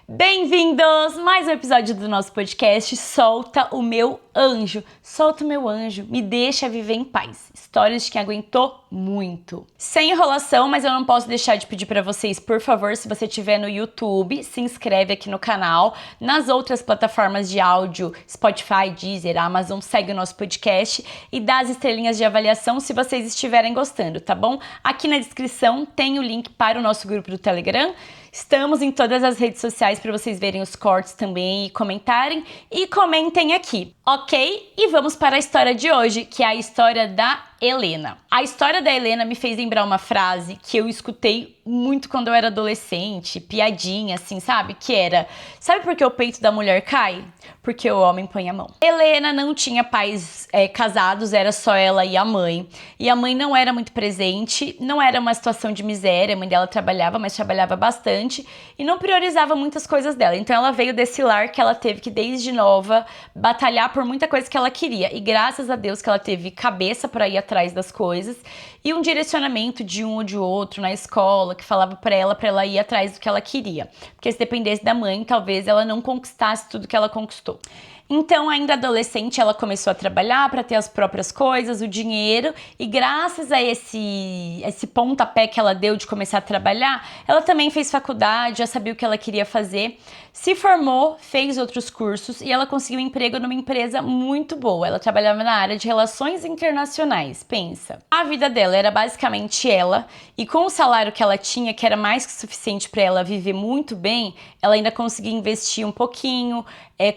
Bem-vindos! Mais um episódio do nosso podcast Solta o Meu Anjo. Solta o meu anjo, me deixa viver em paz. Histórias de quem aguentou muito. Sem enrolação, mas eu não posso deixar de pedir para vocês, por favor, se você estiver no YouTube, se inscreve aqui no canal. Nas outras plataformas de áudio, Spotify, Deezer, Amazon, segue o nosso podcast e dá as estrelinhas de avaliação se vocês estiverem gostando, tá bom? Aqui na descrição tem o link para o nosso grupo do Telegram. Estamos em todas as redes sociais para vocês verem os cortes também e comentarem. E comentem aqui, ok? E vamos para a história de hoje, que é a história da Helena. A história da Helena me fez lembrar uma frase que eu escutei muito quando eu era adolescente, piadinha assim, sabe? Que era, sabe por que o peito da mulher cai? Porque o homem põe a mão. Helena não tinha pais casados, era só ela e a mãe. E a mãe não era muito presente, não era uma situação de miséria, a mãe dela trabalhava, mas trabalhava bastante e não priorizava muitas coisas dela. Então ela veio desse lar que ela teve que, desde nova, batalhar por muita coisa que ela queria. E graças a Deus que ela teve cabeça para ir atrás das coisas e um direcionamento de um ou de outro na escola que falava para ela ir atrás do que ela queria. Porque se dependesse da mãe, talvez ela não conquistasse tudo que ela conquistou. Então, ainda adolescente, ela começou a trabalhar para ter as próprias coisas, o dinheiro, e graças a esse pontapé que ela deu de começar a trabalhar, ela também fez faculdade, já sabia o que ela queria fazer, se formou, fez outros cursos e ela conseguiu um emprego numa empresa muito boa. Ela trabalhava na área de relações internacionais, pensa. A vida dela era basicamente ela, e com o salário que ela tinha, que era mais que suficiente para ela viver muito bem, ela ainda conseguia investir um pouquinho,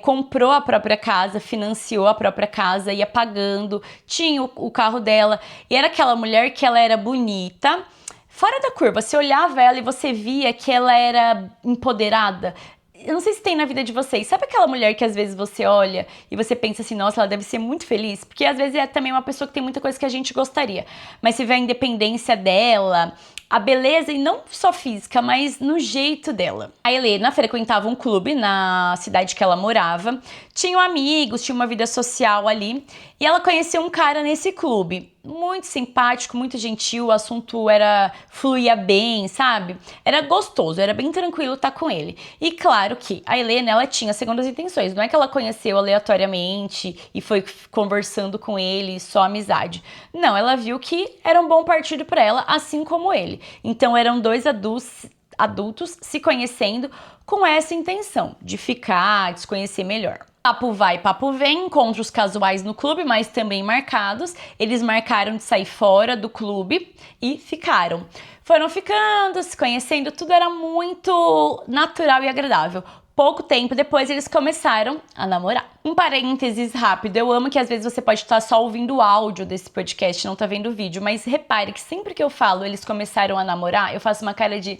comprou a própria casa, financiou a própria casa, ia pagando, tinha o carro dela, e era aquela mulher que ela era bonita, fora da curva. Você olhava ela e você via que ela era empoderada. Eu não sei se tem na vida de vocês. Sabe aquela mulher que às vezes você olha e você pensa assim, nossa, ela deve ser muito feliz? Porque às vezes é também uma pessoa que tem muita coisa que a gente gostaria. Mas você vê a independência dela, a beleza, e não só física, mas no jeito dela. A Helena frequentava um clube na cidade que ela morava, tinha amigos, tinha uma vida social ali, e ela conheceu um cara nesse clube, muito simpático, muito gentil, o assunto fluía bem, sabe? Era gostoso, era bem tranquilo estar com ele. E claro que a Helena, ela tinha segundas intenções, não é que ela conheceu aleatoriamente e foi conversando com ele, só amizade. Não, ela viu que era um bom partido para ela, assim como ele. Então eram dois adultos se conhecendo com essa intenção de ficar, de se conhecer melhor. Papo vai, papo vem, encontros casuais no clube, mas também marcados. Eles marcaram de sair fora do clube e ficaram. Foram ficando, se conhecendo, tudo era muito natural e agradável. Pouco tempo depois, eles começaram a namorar. Um parênteses rápido, eu amo que às vezes você pode estar só ouvindo o áudio desse podcast, não tá vendo o vídeo, mas repare que sempre que eu falo eles começaram a namorar, eu faço uma cara de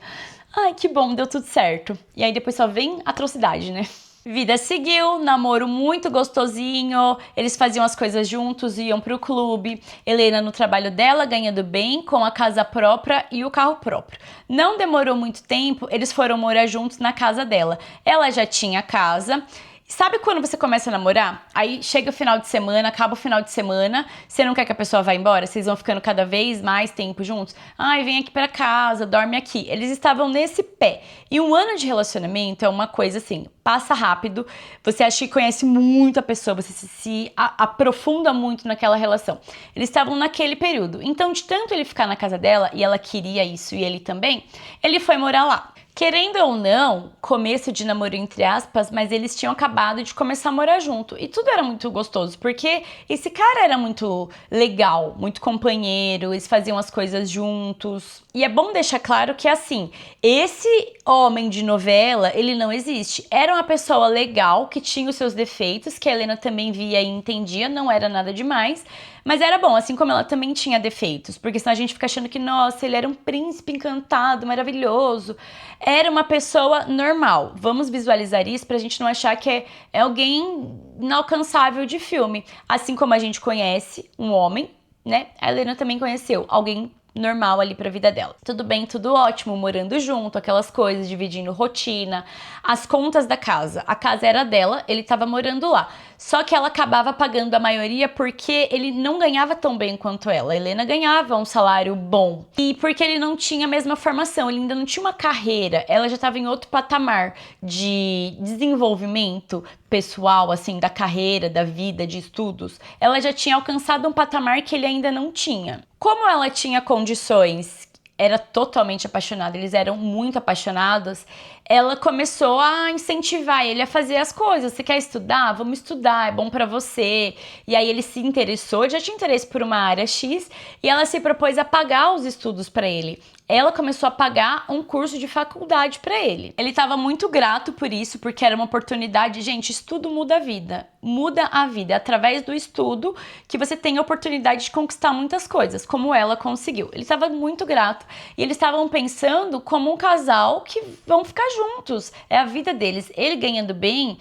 ai, que bom, deu tudo certo. E aí depois só vem atrocidade, né? Vida seguiu, namoro muito gostosinho, eles faziam as coisas juntos, iam pro clube, Helena no trabalho dela, ganhando bem, com a casa própria e o carro próprio. Não demorou muito tempo, eles foram morar juntos na casa dela. Ela já tinha casa. Sabe quando você começa a namorar? Aí chega o final de semana, acaba o final de semana, você não quer que a pessoa vá embora? Vocês vão ficando cada vez mais tempo juntos? Ai, vem aqui pra casa, dorme aqui. Eles estavam nesse pé. E um ano de relacionamento é uma coisa assim, passa rápido, você acha que conhece muito a pessoa, você se aprofunda muito naquela relação. Eles estavam naquele período. Então, de tanto ele ficar na casa dela, e ela queria isso, e ele também, ele foi morar lá. Querendo ou não, começo de namoro entre aspas, mas eles tinham acabado de começar a morar junto. E tudo era muito gostoso, porque esse cara era muito legal, muito companheiro, eles faziam as coisas juntos. E é bom deixar claro que, assim, esse homem de novela, ele não existe. Era uma pessoa legal, que tinha os seus defeitos, que a Helena também via e entendia, não era nada demais. Mas era bom, assim como ela também tinha defeitos, porque senão a gente fica achando que, nossa, ele era um príncipe encantado, maravilhoso. Era uma pessoa normal. Vamos visualizar isso pra gente não achar que é alguém inalcançável de filme. Assim como a gente conhece um homem, né? A Helena também conheceu alguém normal ali pra vida dela. Tudo bem, tudo ótimo, morando junto, aquelas coisas, dividindo rotina, as contas da casa. A casa era dela, ele tava morando lá. Só que ela acabava pagando a maioria porque ele não ganhava tão bem quanto ela. A Helena ganhava um salário bom. E porque ele não tinha a mesma formação, ele ainda não tinha uma carreira. Ela já estava em outro patamar de desenvolvimento pessoal, assim, da carreira, da vida, de estudos. Ela já tinha alcançado um patamar que ele ainda não tinha. Como ela tinha condições, era totalmente apaixonada, eles eram muito apaixonados, ela começou a incentivar ele a fazer as coisas. Você quer estudar? Vamos estudar, é bom pra você. E aí ele se interessou, já tinha interesse por uma área X, e ela se propôs a pagar os estudos pra ele. Ela começou a pagar um curso de faculdade pra ele. Ele estava muito grato por isso, porque era uma oportunidade. Gente, estudo muda a vida. Muda a vida. É através do estudo que você tem a oportunidade de conquistar muitas coisas, como ela conseguiu. Ele estava muito grato. E eles estavam pensando como um casal que vão ficar juntos. É a vida deles. Ele ganhando bem,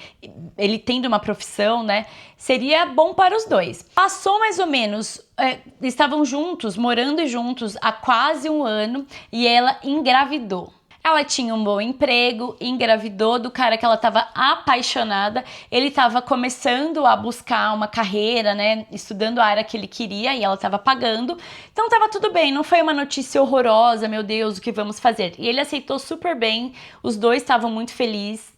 ele tendo uma profissão, né? Seria bom para os dois. Passou mais ou menos, estavam juntos, morando juntos há quase um ano, e ela engravidou. Ela tinha um bom emprego, engravidou do cara que ela estava apaixonada. Ele estava começando a buscar uma carreira, né? Estudando a área que ele queria e ela estava pagando. Então estava tudo bem, não foi uma notícia horrorosa, meu Deus, o que vamos fazer? E ele aceitou super bem, os dois estavam muito felizes.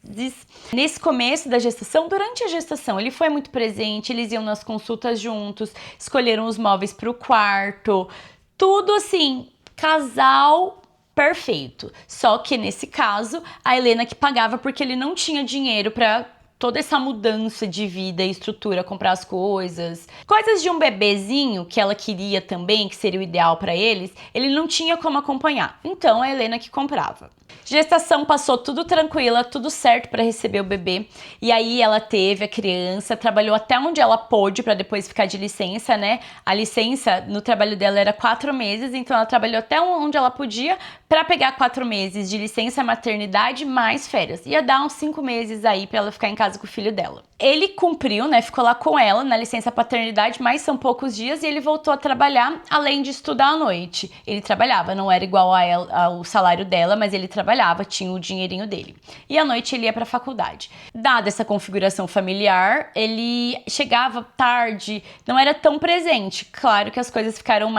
Nesse começo da gestação, durante a gestação, ele foi muito presente, eles iam nas consultas juntos, escolheram os móveis para o quarto, tudo assim, casal perfeito. Só que nesse caso, a Helena que pagava porque ele não tinha dinheiro para toda essa mudança de vida e estrutura, comprar as coisas. Coisas de um bebezinho que ela queria também, que seria o ideal para eles, ele não tinha como acompanhar. Então a Helena que comprava. Gestação passou tudo tranquila, tudo certo para receber o bebê. E aí ela teve a criança, trabalhou até onde ela pôde para depois ficar de licença, né? A licença no trabalho dela era 4 meses, então ela trabalhou até onde ela podia para pegar 4 meses de licença maternidade mais férias. Ia dar uns 5 meses aí para ela ficar em casa com o filho dela. Ele cumpriu, né? Ficou lá com ela na licença paternidade, mas são poucos dias, e ele voltou a trabalhar, além de estudar à noite. Ele trabalhava, não era igual a ela, ao salário dela, mas ele trabalhava, tinha o dinheirinho dele. E à noite ele ia para a faculdade. Dada essa configuração familiar, ele chegava tarde, não era tão presente. Claro que as coisas ficavam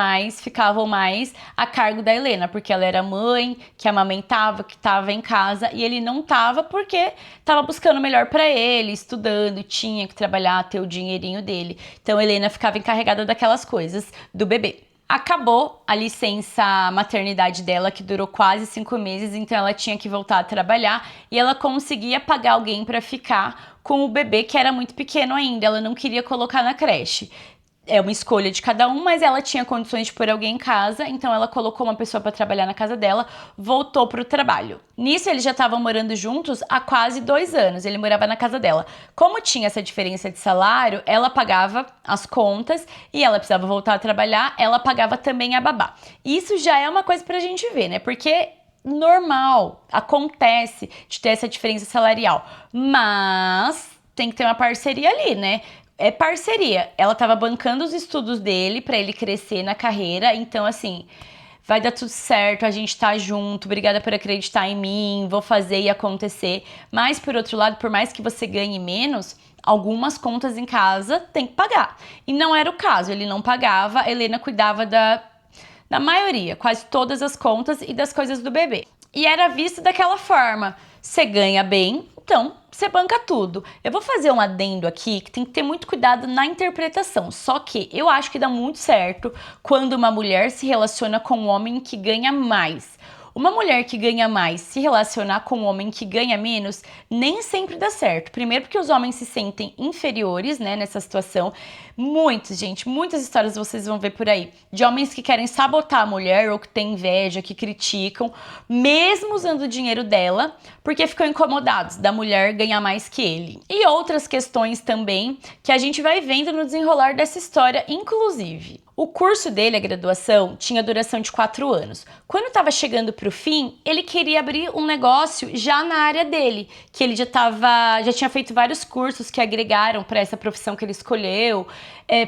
mais a cargo da Helena, porque ela era mãe, que amamentava, que estava em casa, e ele não estava porque estava buscando o melhor para ele, estudando, tinha que trabalhar, ter o dinheirinho dele. Então a Helena ficava encarregada daquelas coisas do bebê. Acabou a licença maternidade dela, que durou quase 5 meses, então ela tinha que voltar a trabalhar e ela conseguia pagar alguém para ficar com o bebê, que era muito pequeno ainda, ela não queria colocar na creche. É uma escolha de cada um, mas ela tinha condições de pôr alguém em casa, então ela colocou uma pessoa para trabalhar na casa dela, voltou pro trabalho. Nisso, eles já estavam morando juntos há quase 2 anos, ele morava na casa dela. Como tinha essa diferença de salário, ela pagava as contas e ela precisava voltar a trabalhar, ela pagava também a babá. Isso já é uma coisa pra gente ver, né? Porque normal, acontece de ter essa diferença salarial, mas tem que ter uma parceria ali, né? É parceria. Ela tava bancando os estudos dele pra ele crescer na carreira, então assim, vai dar tudo certo, a gente tá junto, obrigada por acreditar em mim, vou fazer e acontecer. Mas por outro lado, por mais que você ganhe menos, algumas contas em casa tem que pagar. E não era o caso, ele não pagava, a Helena cuidava da maioria, quase todas as contas e das coisas do bebê. E era visto daquela forma, você ganha bem, então você banca tudo. Eu vou fazer um adendo aqui que tem que ter muito cuidado na interpretação. Só que eu acho que dá muito certo quando uma mulher se relaciona com um homem que ganha mais. Uma mulher que ganha mais se relacionar com um homem que ganha menos, nem sempre dá certo. Primeiro porque os homens se sentem inferiores, né, nessa situação. Muitas histórias vocês vão ver por aí. De homens que querem sabotar a mulher ou que têm inveja, que criticam, mesmo usando o dinheiro dela, porque ficam incomodados da mulher ganhar mais que ele. E outras questões também que a gente vai vendo no desenrolar dessa história, inclusive. O curso dele, a graduação, tinha duração de 4 anos. Quando estava chegando para o fim, ele queria abrir um negócio já na área dele, que ele já tinha feito vários cursos que agregaram para essa profissão que ele escolheu,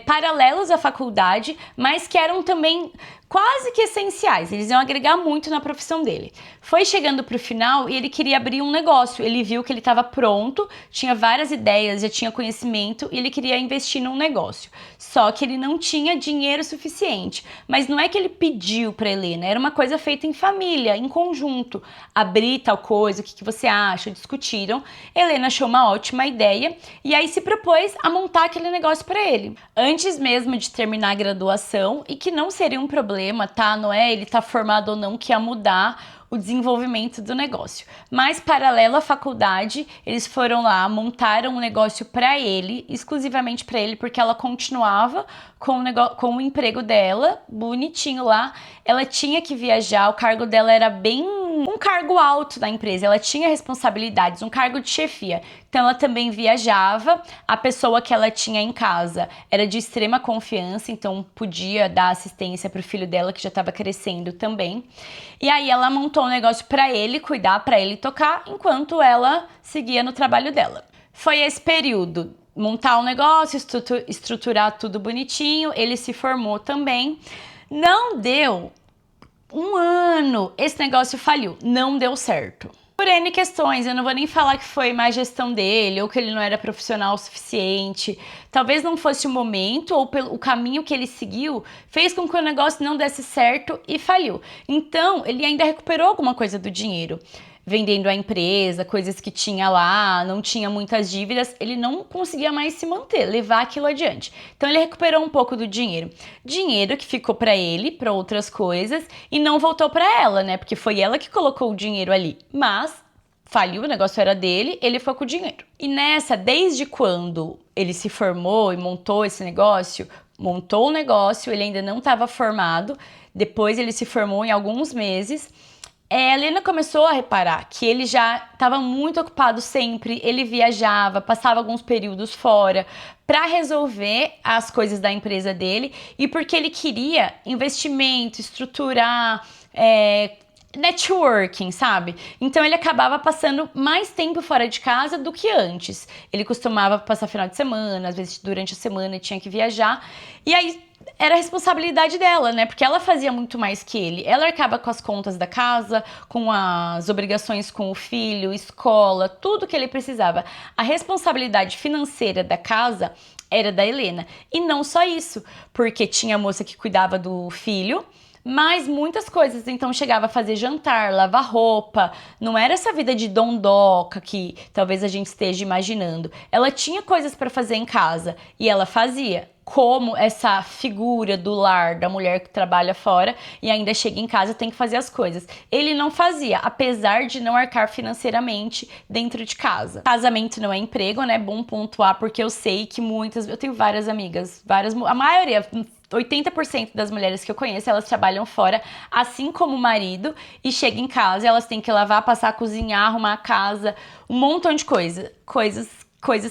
paralelos à faculdade, mas que eram também quase que essenciais, eles iam agregar muito na profissão dele. Foi chegando pro final e ele queria abrir um negócio, ele viu que ele estava pronto, tinha várias ideias, já tinha conhecimento e ele queria investir num negócio. Só que ele não tinha dinheiro suficiente, mas não é que ele pediu para Helena, era uma coisa feita em família, em conjunto. Abrir tal coisa, o que você acha? Discutiram. Helena achou uma ótima ideia e aí se propôs a montar aquele negócio para ele. Antes mesmo de terminar a graduação, e que não seria um problema, tá? Não é ele tá formado ou não que ia mudar o desenvolvimento do negócio. Mas, paralelo à faculdade, eles foram lá, montaram um negócio para ele, exclusivamente para ele, porque ela continuava com o emprego dela, bonitinho lá. Ela tinha que viajar, o cargo dela era bem um cargo alto da empresa, ela tinha responsabilidades, um cargo de chefia. Então ela também viajava, a pessoa que ela tinha em casa era de extrema confiança, então podia dar assistência para o filho dela que já estava crescendo também. E aí ela montou um negócio para ele cuidar, para ele tocar, enquanto ela seguia no trabalho dela. Foi esse período, montar um negócio, estruturar tudo bonitinho, ele se formou também. Não deu um ano, esse negócio faliu, não deu certo. Por N questões, eu não vou nem falar que foi má gestão dele, ou que ele não era profissional o suficiente. Talvez não fosse o momento, ou o caminho que ele seguiu, fez com que o negócio não desse certo e faliu. Então, ele ainda recuperou alguma coisa do dinheiro. Vendendo a empresa, coisas que tinha lá, não tinha muitas dívidas, ele não conseguia mais se manter, levar aquilo adiante. Então ele recuperou um pouco do dinheiro. Dinheiro que ficou para ele, para outras coisas, e não voltou para ela, né? Porque foi ela que colocou o dinheiro ali. Mas faliu, o negócio era dele, ele foi com o dinheiro. E nessa, desde quando ele se formou e montou esse negócio, montou o negócio, ele ainda não estava formado, depois ele se formou em alguns meses. A Helena começou a reparar que ele já estava muito ocupado sempre, ele viajava, passava alguns períodos fora para resolver as coisas da empresa dele e porque ele queria investimento, estruturar, networking, sabe? Então ele acabava passando mais tempo fora de casa do que antes. Ele costumava passar final de semana, às vezes durante a semana ele tinha que viajar, e aí era a responsabilidade dela, né? Porque ela fazia muito mais que ele. Ela arcava com as contas da casa, com as obrigações com o filho, escola, tudo que ele precisava. A responsabilidade financeira da casa era da Helena. E não só isso, porque tinha a moça que cuidava do filho, mas muitas coisas. Então chegava a fazer jantar, lavar roupa. Não era essa vida de dondoca que talvez a gente esteja imaginando. Ela tinha coisas para fazer em casa e ela fazia. Como essa figura do lar, da mulher que trabalha fora e ainda chega em casa e tem que fazer as coisas. Ele não fazia, apesar de não arcar financeiramente dentro de casa. Casamento não é emprego, né? Bom pontuar, porque eu sei que eu tenho várias amigas, a maioria, 80% das mulheres que eu conheço, elas trabalham fora, assim como o marido, e chega em casa, elas têm que lavar, passar, cozinhar, arrumar a casa, um montão de coisas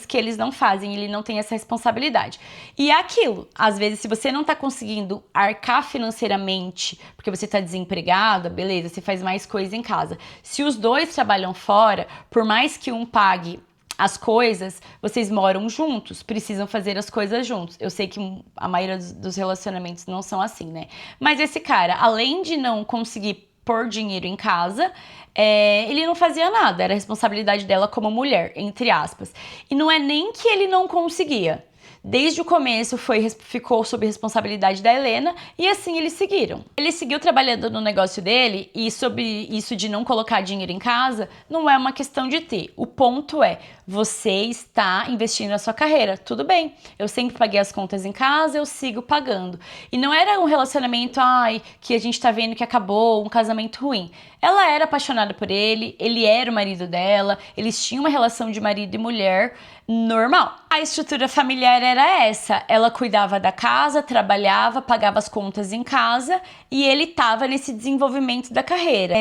que eles não fazem, ele não tem essa responsabilidade. E é aquilo, às vezes, se você não tá conseguindo arcar financeiramente, porque você tá desempregada, beleza, você faz mais coisa em casa. Se os dois trabalham fora, por mais que um pague as coisas, vocês moram juntos, precisam fazer as coisas juntos. Eu sei que a maioria dos relacionamentos não são assim, né? Mas esse cara, além de não conseguir pôr dinheiro em casa, ele não fazia nada, era a responsabilidade dela como mulher, entre aspas. E não é nem que ele não conseguia. Desde o começo ficou sob responsabilidade da Helena e assim eles seguiram. Ele seguiu trabalhando no negócio dele e sobre isso de não colocar dinheiro em casa, não é uma questão de ter. O ponto é, você está investindo na sua carreira. Tudo bem, eu sempre paguei as contas em casa, eu sigo pagando. E não era um relacionamento, que a gente tá vendo que acabou, um casamento ruim. Ela era apaixonada por ele, ele era o marido dela, eles tinham uma relação de marido e mulher normal. A estrutura familiar era essa, ela cuidava da casa, trabalhava, pagava as contas em casa e ele tava nesse desenvolvimento da carreira.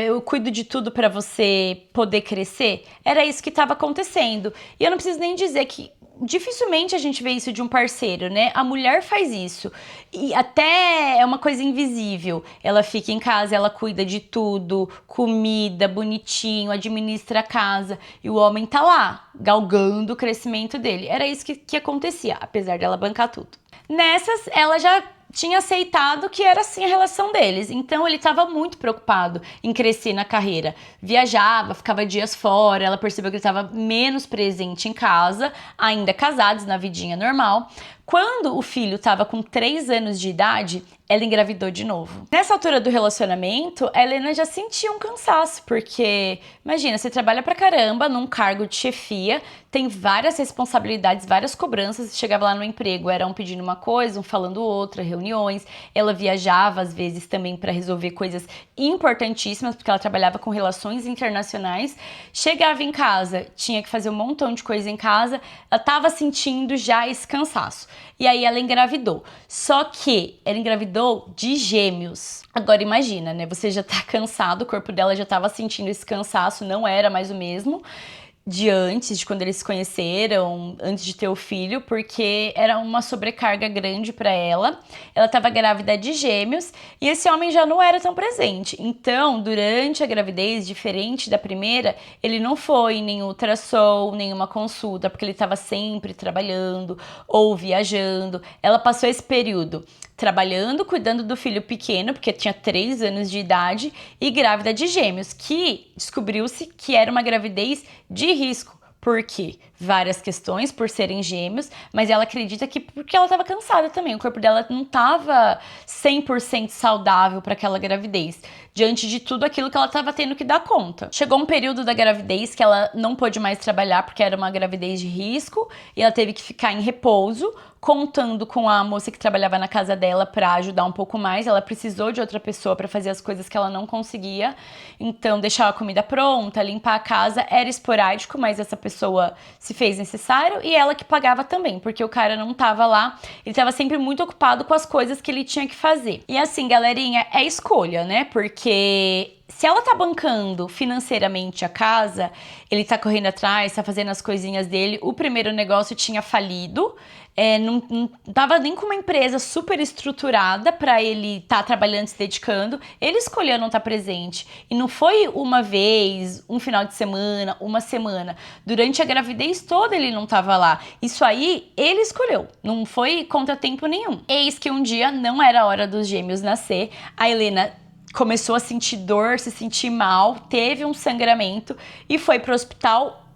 Eu cuido de tudo para você poder crescer? Era isso que estava acontecendo. E eu não preciso nem dizer que dificilmente a gente vê isso de um parceiro, né? A mulher faz isso. E até é uma coisa invisível. Ela fica em casa, ela cuida de tudo, comida, bonitinho, administra a casa. E o homem tá lá, galgando o crescimento dele. Era isso que acontecia, apesar dela bancar tudo. Nessas, ela já tinha aceitado que era assim a relação deles. Então ele estava muito preocupado em crescer na carreira. Viajava, ficava dias fora, ela percebeu que ele estava menos presente em casa, ainda casados na vidinha normal. Quando o filho estava com 3 anos de idade, ela engravidou de novo. Nessa altura do relacionamento, a Helena já sentia um cansaço, porque, imagina, você trabalha pra caramba num cargo de chefia, tem várias responsabilidades, várias cobranças, chegava lá no emprego, era um pedindo uma coisa, um falando outra, reuniões, ela viajava às vezes também para resolver coisas importantíssimas, porque ela trabalhava com relações internacionais, chegava em casa, tinha que fazer um montão de coisa em casa, ela estava sentindo já esse cansaço. E aí ela engravidou. Só que ela engravidou de gêmeos. Agora imagina, né? Você já tá cansado, o corpo dela já tava sentindo esse cansaço, não era mais o mesmo de antes, de quando eles se conheceram, antes de ter o filho, porque era uma sobrecarga grande para ela. Ela estava grávida de gêmeos e esse homem já não era tão presente. Então, durante a gravidez, diferente da primeira, ele não foi em nenhum ultrassom, nenhuma consulta, porque ele estava sempre trabalhando ou viajando. Ela passou esse período trabalhando, cuidando do filho pequeno, porque tinha 3 anos de idade, e grávida de gêmeos, que descobriu-se que era uma gravidez de risco. Por quê? Várias questões por serem gêmeos, mas ela acredita que porque ela estava cansada também, o corpo dela não estava 100% saudável para aquela gravidez, diante de tudo aquilo que ela estava tendo que dar conta. Chegou um período da gravidez que ela não pôde mais trabalhar porque era uma gravidez de risco e ela teve que ficar em repouso, contando com a moça que trabalhava na casa dela para ajudar um pouco mais. Ela precisou de outra pessoa para fazer as coisas que ela não conseguia, então deixar a comida pronta, limpar a casa era esporádico, mas essa pessoa se fez necessário e ela que pagava também, porque o cara não tava lá, ele tava sempre muito ocupado com as coisas que ele tinha que fazer. E assim, galerinha, é escolha, né? Porque se ela tá bancando financeiramente a casa, ele tá correndo atrás, tá fazendo as coisinhas dele, o primeiro negócio tinha falido, não tava nem com uma empresa super estruturada pra ele tá trabalhando, se dedicando, ele escolheu não estar presente. E não foi uma vez, um final de semana, uma semana. Durante a gravidez toda ele não tava lá. Isso aí, ele escolheu. Não foi contratempo nenhum. Eis que um dia não era a hora dos gêmeos nascer, a Helena começou a sentir dor, se sentir mal, teve um sangramento e foi para o hospital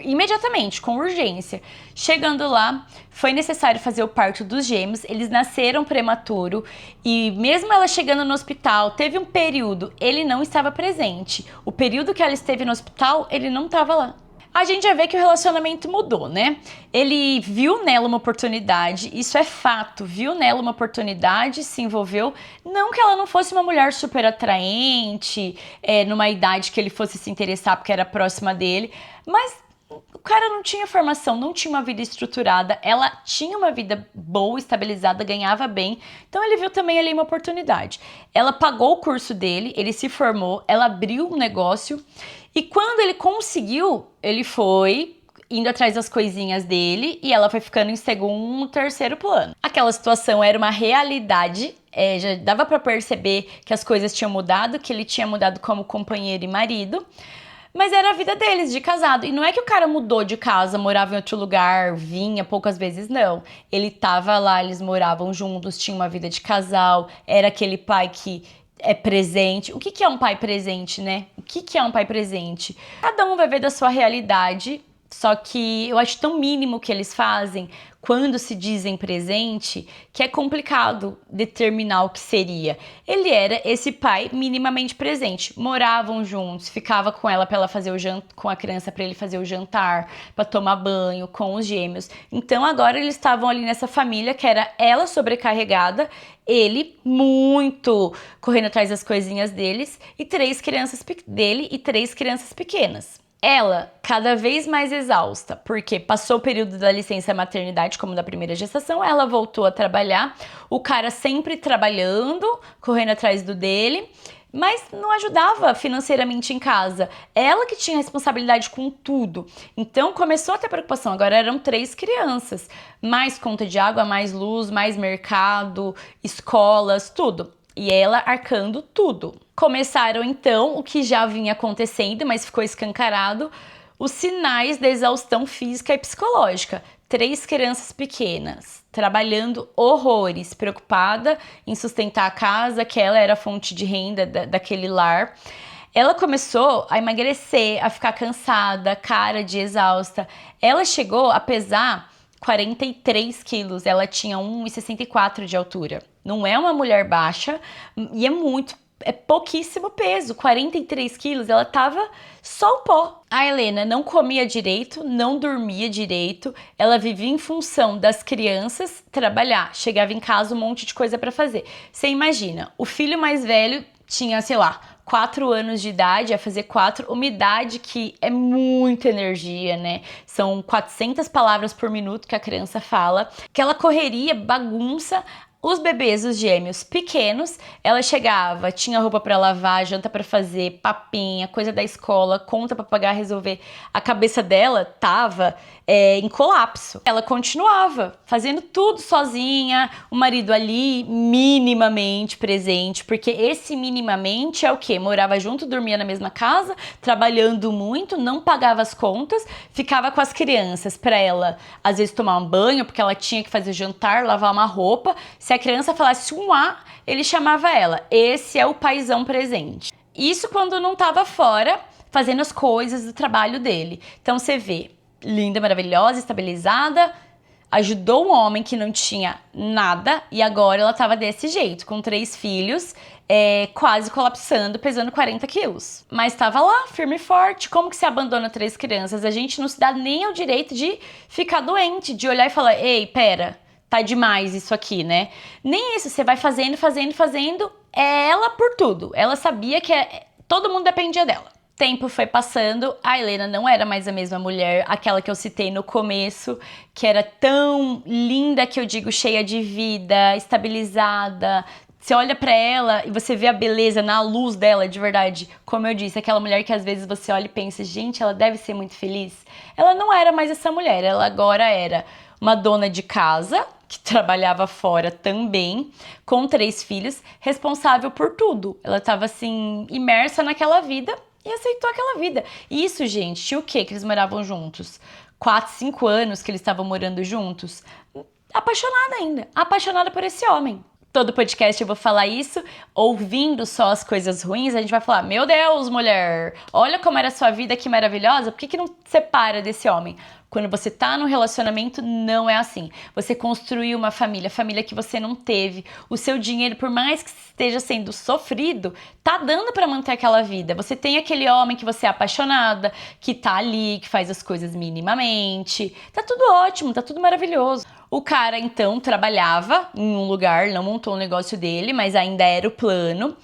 imediatamente, com urgência. Chegando lá, foi necessário fazer o parto dos gêmeos, eles nasceram prematuro e mesmo ela chegando no hospital, teve um período, ele não estava presente. O período que ela esteve no hospital, ele não estava lá. A gente já vê que o relacionamento mudou, né? Ele viu nela uma oportunidade, isso é fato, viu nela uma oportunidade, se envolveu. Não que ela não fosse uma mulher super atraente, numa idade que ele fosse se interessar porque era próxima dele, mas o cara não tinha formação, não tinha uma vida estruturada, ela tinha uma vida boa, estabilizada, ganhava bem, então ele viu também ali uma oportunidade. Ela pagou o curso dele, ele se formou, ela abriu um negócio e quando ele conseguiu, ele foi indo atrás das coisinhas dele e ela foi ficando em segundo, terceiro plano. Aquela situação era uma realidade, já dava pra perceber que as coisas tinham mudado, que ele tinha mudado como companheiro e marido, mas era a vida deles, de casado. E não é que o cara mudou de casa, morava em outro lugar, vinha poucas vezes, não. Ele tava lá, eles moravam juntos, tinham uma vida de casal, era aquele pai que é presente. O que é um pai presente, né? O que é um pai presente? Cada um vai ver da sua realidade, só que eu acho tão mínimo que eles fazem quando se dizem presente, que é complicado determinar o que seria. Ele era esse pai minimamente presente. Moravam juntos, ficava com ela para ela fazer com a criança para ele fazer o jantar, para tomar banho com os gêmeos. Então agora eles estavam ali nessa família que era ela sobrecarregada, ele muito correndo atrás das coisinhas deles e 3 crianças dele e 3 crianças pequenas. Ela, cada vez mais exausta, porque passou o período da licença maternidade, como da primeira gestação, ela voltou a trabalhar, o cara sempre trabalhando, correndo atrás do dele, mas não ajudava financeiramente em casa. Ela que tinha responsabilidade com tudo. Então começou a ter preocupação. Agora eram 3 crianças. Mais conta de água, mais luz, mais mercado, escolas, tudo. E ela arcando tudo. Começaram então o que já vinha acontecendo, mas ficou escancarado, os sinais da exaustão física e psicológica. 3 crianças pequenas, trabalhando horrores, preocupada em sustentar a casa, que ela era a fonte de renda daquele lar. Ela começou a emagrecer, a ficar cansada, cara de exausta. Ela chegou a pesar 43 quilos, ela tinha 1,64 de altura. Não é uma mulher baixa e é pouquíssimo peso, 43 quilos, ela tava só o pó. A Helena não comia direito, não dormia direito, ela vivia em função das crianças trabalhar, chegava em casa um monte de coisa para fazer. Você imagina, o filho mais velho tinha, sei lá, 4 anos de idade, ia fazer 4, uma idade que é muita energia, né? São 400 palavras por minuto que a criança fala, aquela correria, bagunça. Os bebês, os gêmeos pequenos, ela chegava, tinha roupa para lavar, janta para fazer, papinha, coisa da escola, conta para pagar, resolver. A cabeça dela tava em colapso. Ela continuava fazendo tudo sozinha, o marido ali minimamente presente, porque esse minimamente é o quê? Morava junto, dormia na mesma casa, trabalhando muito, não pagava as contas, ficava com as crianças para ela, às vezes tomar um banho, porque ela tinha que fazer jantar, lavar uma roupa. Se a criança falasse um A, ele chamava ela. Esse é o paizão presente. Isso quando não estava fora, fazendo as coisas do trabalho dele. Então você vê, linda, maravilhosa, estabilizada, ajudou um homem que não tinha nada e agora ela estava desse jeito, com 3 filhos, quase colapsando, pesando 40 quilos. Mas estava lá, firme e forte. Como que se abandona 3 crianças? A gente não se dá nem o direito de ficar doente, de olhar e falar, ei, pera, tá demais isso aqui, né? Nem isso, você vai fazendo, é ela por tudo. Ela sabia que todo mundo dependia dela. Tempo foi passando, a Helena não era mais a mesma mulher, aquela que eu citei no começo, que era tão linda, que eu digo, cheia de vida, estabilizada. Você olha pra ela e você vê a beleza na luz dela, de verdade. Como eu disse, aquela mulher que às vezes você olha e pensa, gente, ela deve ser muito feliz. Ela não era mais essa mulher, ela agora era uma dona de casa, que trabalhava fora também, com 3 filhos, responsável por tudo. Ela estava assim, imersa naquela vida e aceitou aquela vida. Isso, gente, tinha o quê que eles moravam juntos? 4, 5 anos que eles estavam morando juntos. Apaixonada ainda, apaixonada por esse homem. Todo podcast eu vou falar isso, ouvindo só as coisas ruins, a gente vai falar, meu Deus, mulher, olha como era a sua vida, que maravilhosa, por que não separa desse homem? Quando você tá no relacionamento, não é assim. Você construiu uma família que você não teve. O seu dinheiro, por mais que esteja sendo sofrido, tá dando pra manter aquela vida. Você tem aquele homem que você é apaixonada, que tá ali, que faz as coisas minimamente. Tá tudo ótimo, tá tudo maravilhoso. O cara, então, trabalhava em um lugar, não montou o negócio dele, mas ainda era o plano.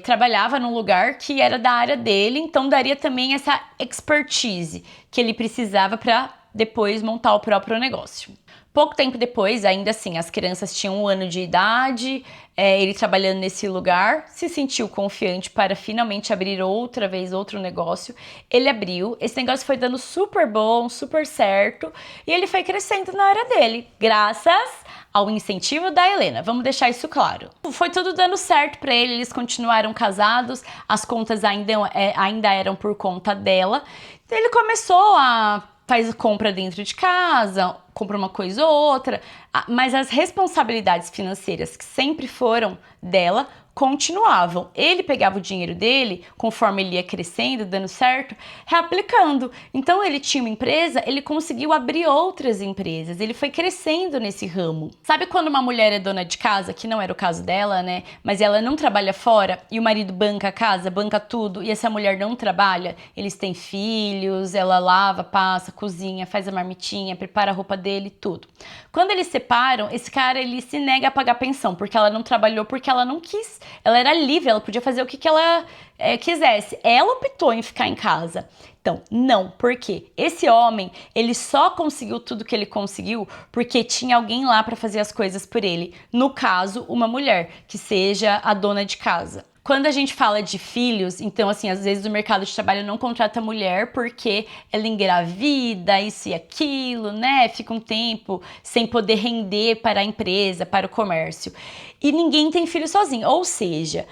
Trabalhava num lugar que era da área dele, então daria também essa expertise que ele precisava para depois montar o próprio negócio. Pouco tempo depois, ainda assim, as crianças tinham 1 ano de idade, ele trabalhando nesse lugar, se sentiu confiante para finalmente abrir outra vez outro negócio. Ele abriu, esse negócio foi dando super bom, super certo, e ele foi crescendo na área dele, graças ao incentivo da Helena, vamos deixar isso claro. Foi tudo dando certo para ele, eles continuaram casados, as contas ainda eram por conta dela. Então ele começou a fazer compra dentro de casa, compra uma coisa ou outra, mas as responsabilidades financeiras que sempre foram dela continuavam. Ele pegava o dinheiro dele, conforme ele ia crescendo, dando certo, reaplicando. Então ele tinha uma empresa, ele conseguiu abrir outras empresas, ele foi crescendo nesse ramo. Sabe quando uma mulher é dona de casa, que não era o caso dela, né? Mas ela não trabalha fora e o marido banca a casa, banca tudo, e essa mulher não trabalha, eles têm filhos, ela lava, passa, cozinha, faz a marmitinha, prepara a roupa dele, tudo. Quando eles separam, esse cara, ele se nega a pagar pensão, porque ela não trabalhou, porque ela não quis. Ela era livre, ela podia fazer o que ela quisesse. Ela optou em ficar em casa. Então, não. Por quê? Esse homem, ele só conseguiu tudo que ele conseguiu porque tinha alguém lá para fazer as coisas por ele. No caso, uma mulher, que seja a dona de casa. Quando a gente fala de filhos, então assim, às vezes o mercado de trabalho não contrata mulher porque ela engravida, isso e aquilo, né? Fica um tempo sem poder render para a empresa, para o comércio. E ninguém tem filho sozinho, ou seja,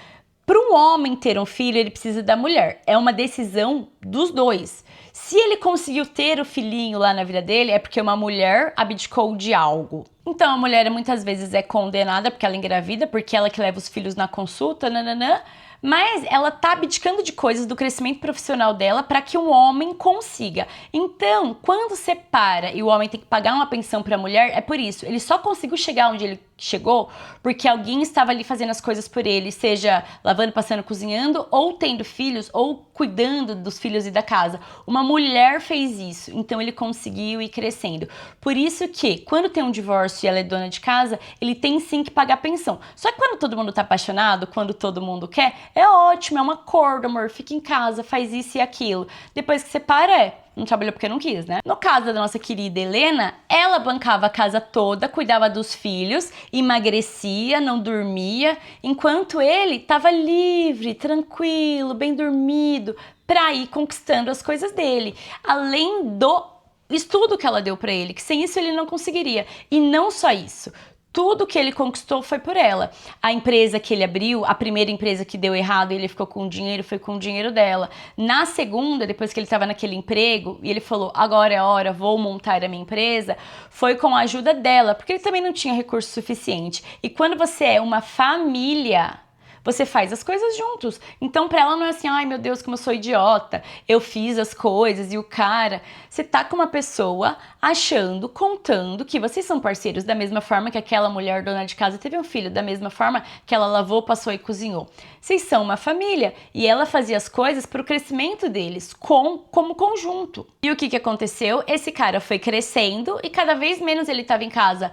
para um homem ter um filho, ele precisa da mulher. É uma decisão dos dois. Se ele conseguiu ter o filhinho lá na vida dele, é porque uma mulher abdicou de algo. Então a mulher muitas vezes é condenada porque ela engravida, porque ela que leva os filhos na consulta, nananã. Mas ela tá abdicando de coisas do crescimento profissional dela para que um homem consiga. Então, quando separa e o homem tem que pagar uma pensão para a mulher, é por isso. Ele só conseguiu chegar onde ele chegou porque alguém estava ali fazendo as coisas por ele, seja lavando, passando, cozinhando, ou tendo filhos, ou cuidando dos filhos e da casa. Uma mulher fez isso, então ele conseguiu ir crescendo. Por isso que, quando tem um divórcio e ela é dona de casa, ele tem sim que pagar pensão. Só que quando todo mundo tá apaixonado, quando todo mundo quer, é ótimo, é um acordo, amor, fica em casa, faz isso e aquilo. Depois que separa, não trabalhou porque não quis, né? No caso da nossa querida Helena, ela bancava a casa toda, cuidava dos filhos, emagrecia, não dormia, enquanto ele estava livre, tranquilo, bem dormido, para ir conquistando as coisas dele. Além do estudo que ela deu para ele, que sem isso ele não conseguiria. E não só isso. Tudo que ele conquistou foi por ela. A empresa que ele abriu, a primeira empresa que deu errado e ele ficou com o dinheiro, foi com o dinheiro dela. Na segunda, depois que ele estava naquele emprego, e ele falou, agora é a hora, vou montar a minha empresa, foi com a ajuda dela, porque ele também não tinha recurso suficiente. E quando você é uma família, você faz as coisas juntos. Então, pra ela não é assim, ai meu Deus, como eu sou idiota, eu fiz as coisas e o cara... Você tá com uma pessoa achando, contando que vocês são parceiros da mesma forma que aquela mulher dona de casa teve um filho, da mesma forma que ela lavou, passou e cozinhou. Vocês são uma família e ela fazia as coisas pro crescimento deles, como conjunto. E o que aconteceu? Esse cara foi crescendo e cada vez menos ele tava em casa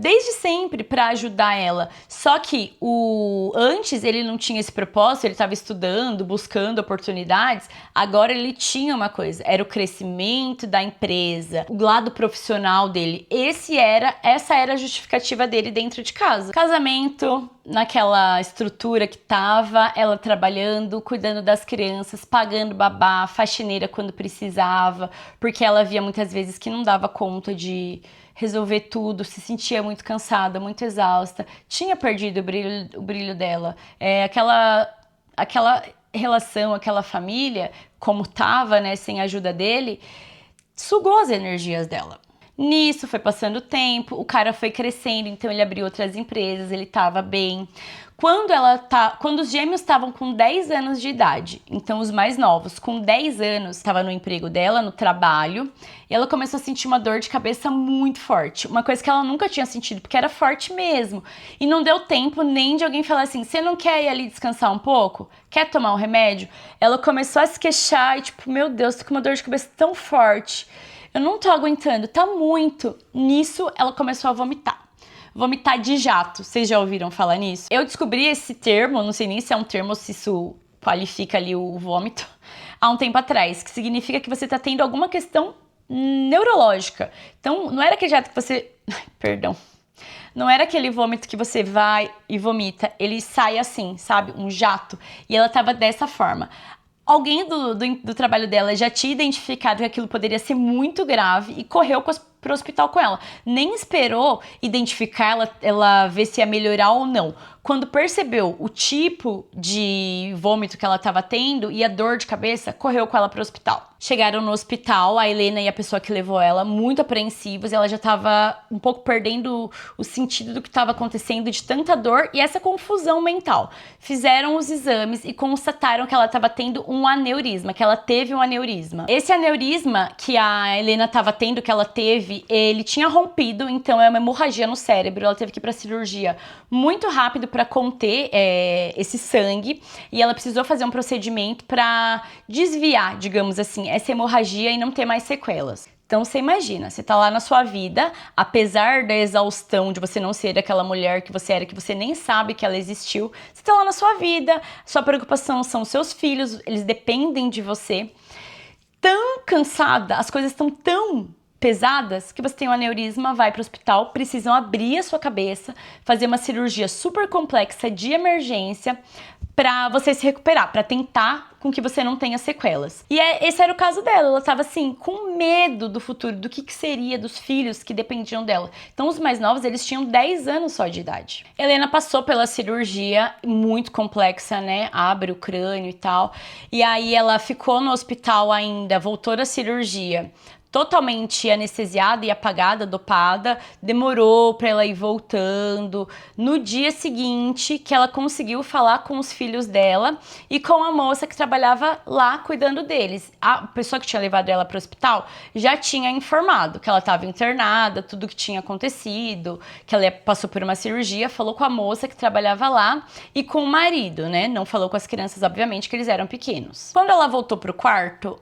desde sempre para ajudar ela. Só que antes ele não tinha esse propósito, ele estava estudando, buscando oportunidades. Agora ele tinha uma coisa, era o crescimento da empresa, o lado profissional dele. Essa era a justificativa dele dentro de casa. Casamento, naquela estrutura que tava, ela trabalhando, cuidando das crianças, pagando babá, faxineira quando precisava, porque ela via muitas vezes que não dava conta de resolver tudo, se sentia muito cansada, muito exausta, tinha perdido o brilho dela. Aquela relação, aquela família, como tava, né, sem a ajuda dele, sugou as energias dela. Nisso foi passando o tempo, o cara foi crescendo, então ele abriu outras empresas, ele tava bem. Quando os gêmeos estavam com 10 anos de idade, então os mais novos, com 10 anos, estava no emprego dela, no trabalho, e ela começou a sentir uma dor de cabeça muito forte, uma coisa que ela nunca tinha sentido, porque era forte mesmo. E não deu tempo nem de alguém falar assim, você não quer ir ali descansar um pouco? Quer tomar um remédio? Ela começou a se queixar e tipo, meu Deus, tô com uma dor de cabeça tão forte, eu não tô aguentando, tá muito. Nisso, ela começou a vomitar. Vomitar de jato, vocês já ouviram falar nisso? Eu descobri esse termo, não sei nem se é um termo ou se isso qualifica ali o vômito, há um tempo atrás, que significa que você tá tendo alguma questão neurológica. Então, não era aquele jato que você... Perdão. Não era aquele vômito que você vai e vomita, ele sai assim, sabe? Um jato. E ela tava dessa forma. Alguém do trabalho dela já tinha identificado que aquilo poderia ser muito grave e correu pro hospital com ela. Nem esperou identificar ela ver se ia melhorar ou não. Quando percebeu o tipo de vômito que ela estava tendo e a dor de cabeça, correu com ela pro hospital. Chegaram no hospital, a Helena e a pessoa que levou ela, muito apreensivos, ela já estava um pouco perdendo o sentido do que estava acontecendo, de tanta dor e essa confusão mental. Fizeram os exames e constataram que ela estava tendo um aneurisma, que ela teve um aneurisma. Esse aneurisma que a Helena estava tendo, que ela teve, ele tinha rompido, então é uma hemorragia no cérebro, ela teve que ir para cirurgia muito rápido para conter esse sangue e ela precisou fazer um procedimento para desviar, digamos assim, essa hemorragia e não ter mais sequelas. Então você imagina, você tá lá na sua vida, apesar da exaustão de você não ser aquela mulher que você era, que você nem sabe que ela existiu, você tá lá na sua vida, sua preocupação são os seus filhos, eles dependem de você. Tão cansada, as coisas estão tão pesadas que você tem um aneurisma, vai para o hospital, precisam abrir a sua cabeça, fazer uma cirurgia super complexa de emergência pra você se recuperar, pra tentar com que você não tenha sequelas. E esse era o caso dela, ela tava assim, com medo do futuro, do que seria dos filhos que dependiam dela. Então os mais novos, eles tinham 10 anos só de idade. Helena passou pela cirurgia, muito complexa, né, abre o crânio e tal, e aí ela ficou no hospital ainda, voltou da cirurgia, totalmente anestesiada e apagada, dopada, demorou para ela ir voltando. No dia seguinte, que ela conseguiu falar com os filhos dela e com a moça que trabalhava lá cuidando deles. A pessoa que tinha levado ela para o hospital já tinha informado que ela estava internada, tudo o que tinha acontecido, que ela passou por uma cirurgia, falou com a moça que trabalhava lá e com o marido, né? Não falou com as crianças, obviamente, que eles eram pequenos. Quando ela voltou pro quarto,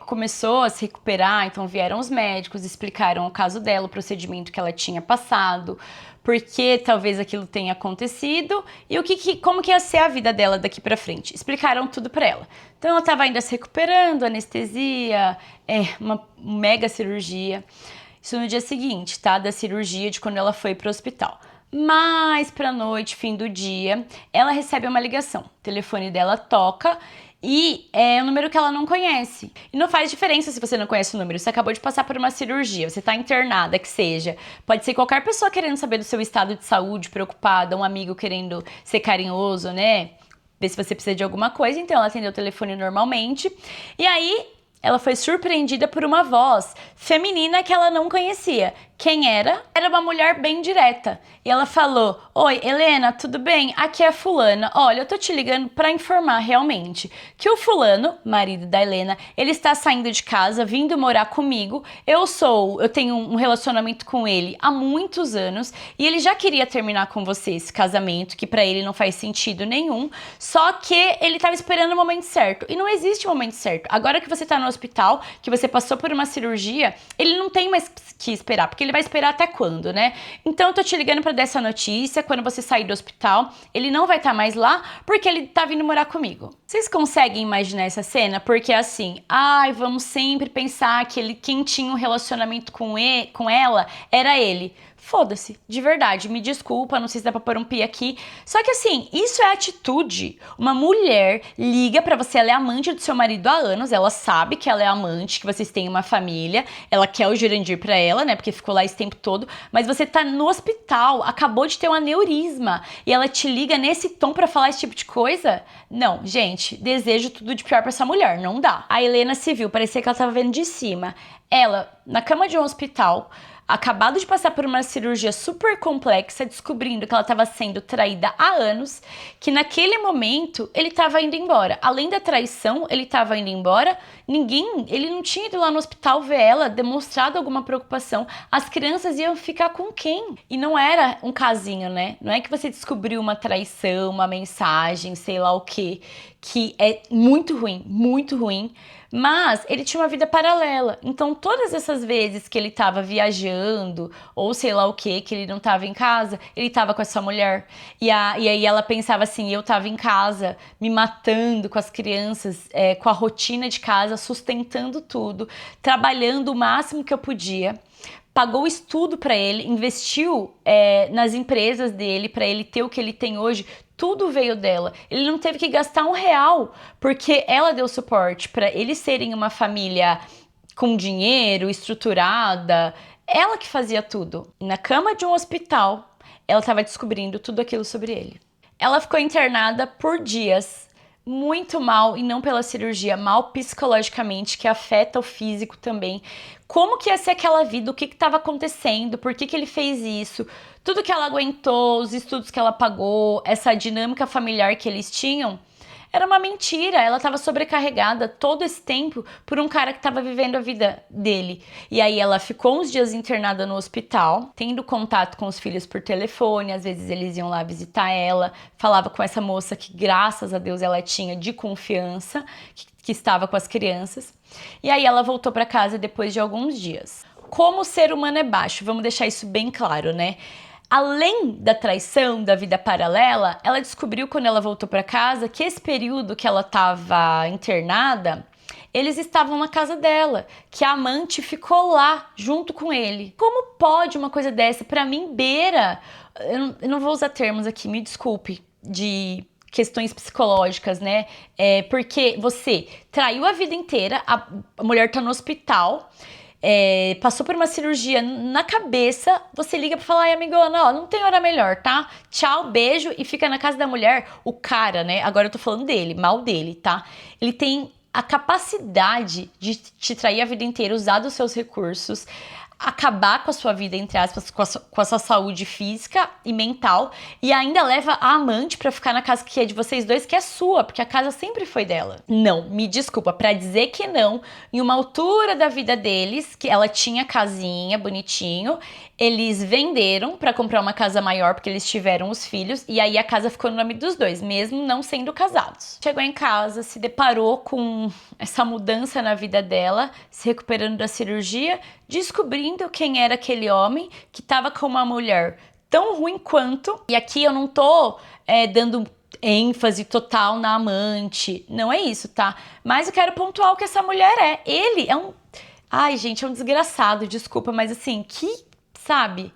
começou a se recuperar, então vieram os médicos, explicaram o caso dela, o procedimento que ela tinha passado, por que talvez aquilo tenha acontecido e como que ia ser a vida dela daqui pra frente. Explicaram tudo pra ela. Então ela tava ainda se recuperando, anestesia, uma mega cirurgia. Isso no dia seguinte, tá? Da cirurgia, de quando ela foi pro hospital. Mais pra noite, fim do dia, ela recebe uma ligação. O telefone dela toca e é um número que ela não conhece. E não faz diferença se você não conhece o número. Você acabou de passar por uma cirurgia, você tá internada, que seja. Pode ser qualquer pessoa querendo saber do seu estado de saúde, preocupada, um amigo querendo ser carinhoso, né? Ver se você precisa de alguma coisa. Então ela atendeu o telefone normalmente. E aí ela foi surpreendida por uma voz feminina que ela não conhecia. Quem era? Era uma mulher bem direta. E ela falou: "Oi, Helena, tudo bem? Aqui é a fulana. Olha, eu tô te ligando pra informar realmente que o fulano, marido da Helena, ele está saindo de casa, vindo morar comigo. Eu tenho um relacionamento com ele há muitos anos e ele já queria terminar com você esse casamento, que pra ele não faz sentido nenhum, só que ele tava esperando o momento certo. E não existe o momento certo. Agora que você tá no hospital, que você passou por uma cirurgia, ele não tem mais que esperar, porque ele vai esperar até quando, né? Então eu tô te ligando pra dar essa notícia, quando você sair do hospital, ele não vai estar mais lá, porque ele tá vindo morar comigo." Vocês conseguem imaginar essa cena? Porque assim, vamos sempre pensar que quem tinha um relacionamento com ela era ele. Foda-se, de verdade, me desculpa, não sei se dá pra pôr um pi aqui. Só que assim, isso é atitude. Uma mulher liga pra você, ela é amante do seu marido há anos, ela sabe que ela é amante, que vocês têm uma família, ela quer o Jurandir pra ela, né, porque ficou lá esse tempo todo, mas você tá no hospital, acabou de ter um aneurisma, e ela te liga nesse tom pra falar esse tipo de coisa? Não, gente, desejo tudo de pior pra essa mulher, não dá. A Helena se viu, parecia que ela tava vendo de cima. Ela, na cama de um hospital, acabado de passar por uma cirurgia super complexa, descobrindo que ela estava sendo traída há anos, que naquele momento ele estava indo embora. Além da traição, ele estava indo embora, ele não tinha ido lá no hospital ver ela, demonstrado alguma preocupação. As crianças iam ficar com quem? E não era um casinho, né? Não é que você descobriu uma traição, uma mensagem, sei lá o quê, que é muito ruim, mas ele tinha uma vida paralela. Então todas essas vezes que ele tava viajando, ou sei lá o que ele não tava em casa, ele tava com essa mulher. E aí ela pensava assim: eu tava em casa, me matando com as crianças, com a rotina de casa, sustentando tudo, trabalhando o máximo que eu podia. Pagou estudo para ele, investiu nas empresas dele, para ele ter o que ele tem hoje. Tudo veio dela. Ele não teve que gastar R$1, porque ela deu suporte para eles serem uma família com dinheiro, estruturada. Ela que fazia tudo. Na cama de um hospital, ela estava descobrindo tudo aquilo sobre ele. Ela ficou internada por dias, muito mal, e não pela cirurgia, mal psicologicamente, que afeta o físico também. Como que ia ser aquela vida, o que estava acontecendo, por que ele fez isso, tudo que ela aguentou, os estudos que ela pagou, essa dinâmica familiar que eles tinham, era uma mentira. Ela estava sobrecarregada todo esse tempo por um cara que estava vivendo a vida dele. E aí ela ficou uns dias internada no hospital, tendo contato com os filhos por telefone, às vezes eles iam lá visitar ela, falava com essa moça que graças a Deus ela tinha de confiança, que estava com as crianças. E aí ela voltou para casa depois de alguns dias. Como o ser humano é baixo, vamos deixar isso bem claro, né? Além da traição, da vida paralela, ela descobriu quando ela voltou para casa que esse período que ela estava internada, eles estavam na casa dela, que a amante ficou lá junto com ele. Como pode uma coisa dessa? Para mim, beira, eu não vou usar termos aqui, me desculpe, de questões psicológicas, né? Porque você traiu a vida inteira, a mulher tá no hospital, passou por uma cirurgia na cabeça, você liga pra falar, ai, amigona, ó, não tem hora melhor, tá? Tchau, beijo, e fica na casa da mulher. O cara, né? Agora eu tô falando dele, mal dele, tá? Ele tem a capacidade de te trair a vida inteira, usar dos seus recursos, acabar com a sua vida, entre aspas, com a sua saúde física e mental, e ainda leva a amante pra ficar na casa que é de vocês dois, que é sua, porque a casa sempre foi dela. Não, me desculpa, pra dizer que não, em uma altura da vida deles, que ela tinha casinha, bonitinho, eles venderam pra comprar uma casa maior, porque eles tiveram os filhos, e aí a casa ficou no nome dos dois, mesmo não sendo casados. Chegou em casa, se deparou com essa mudança na vida dela, se recuperando da cirurgia, descobrindo quem era aquele homem que estava com uma mulher tão ruim quanto. E aqui eu não tô dando ênfase total na amante, não é isso, tá? Mas eu quero pontuar o que essa mulher é. Ele é um... Ai, gente, é um desgraçado, desculpa, mas assim, sabe?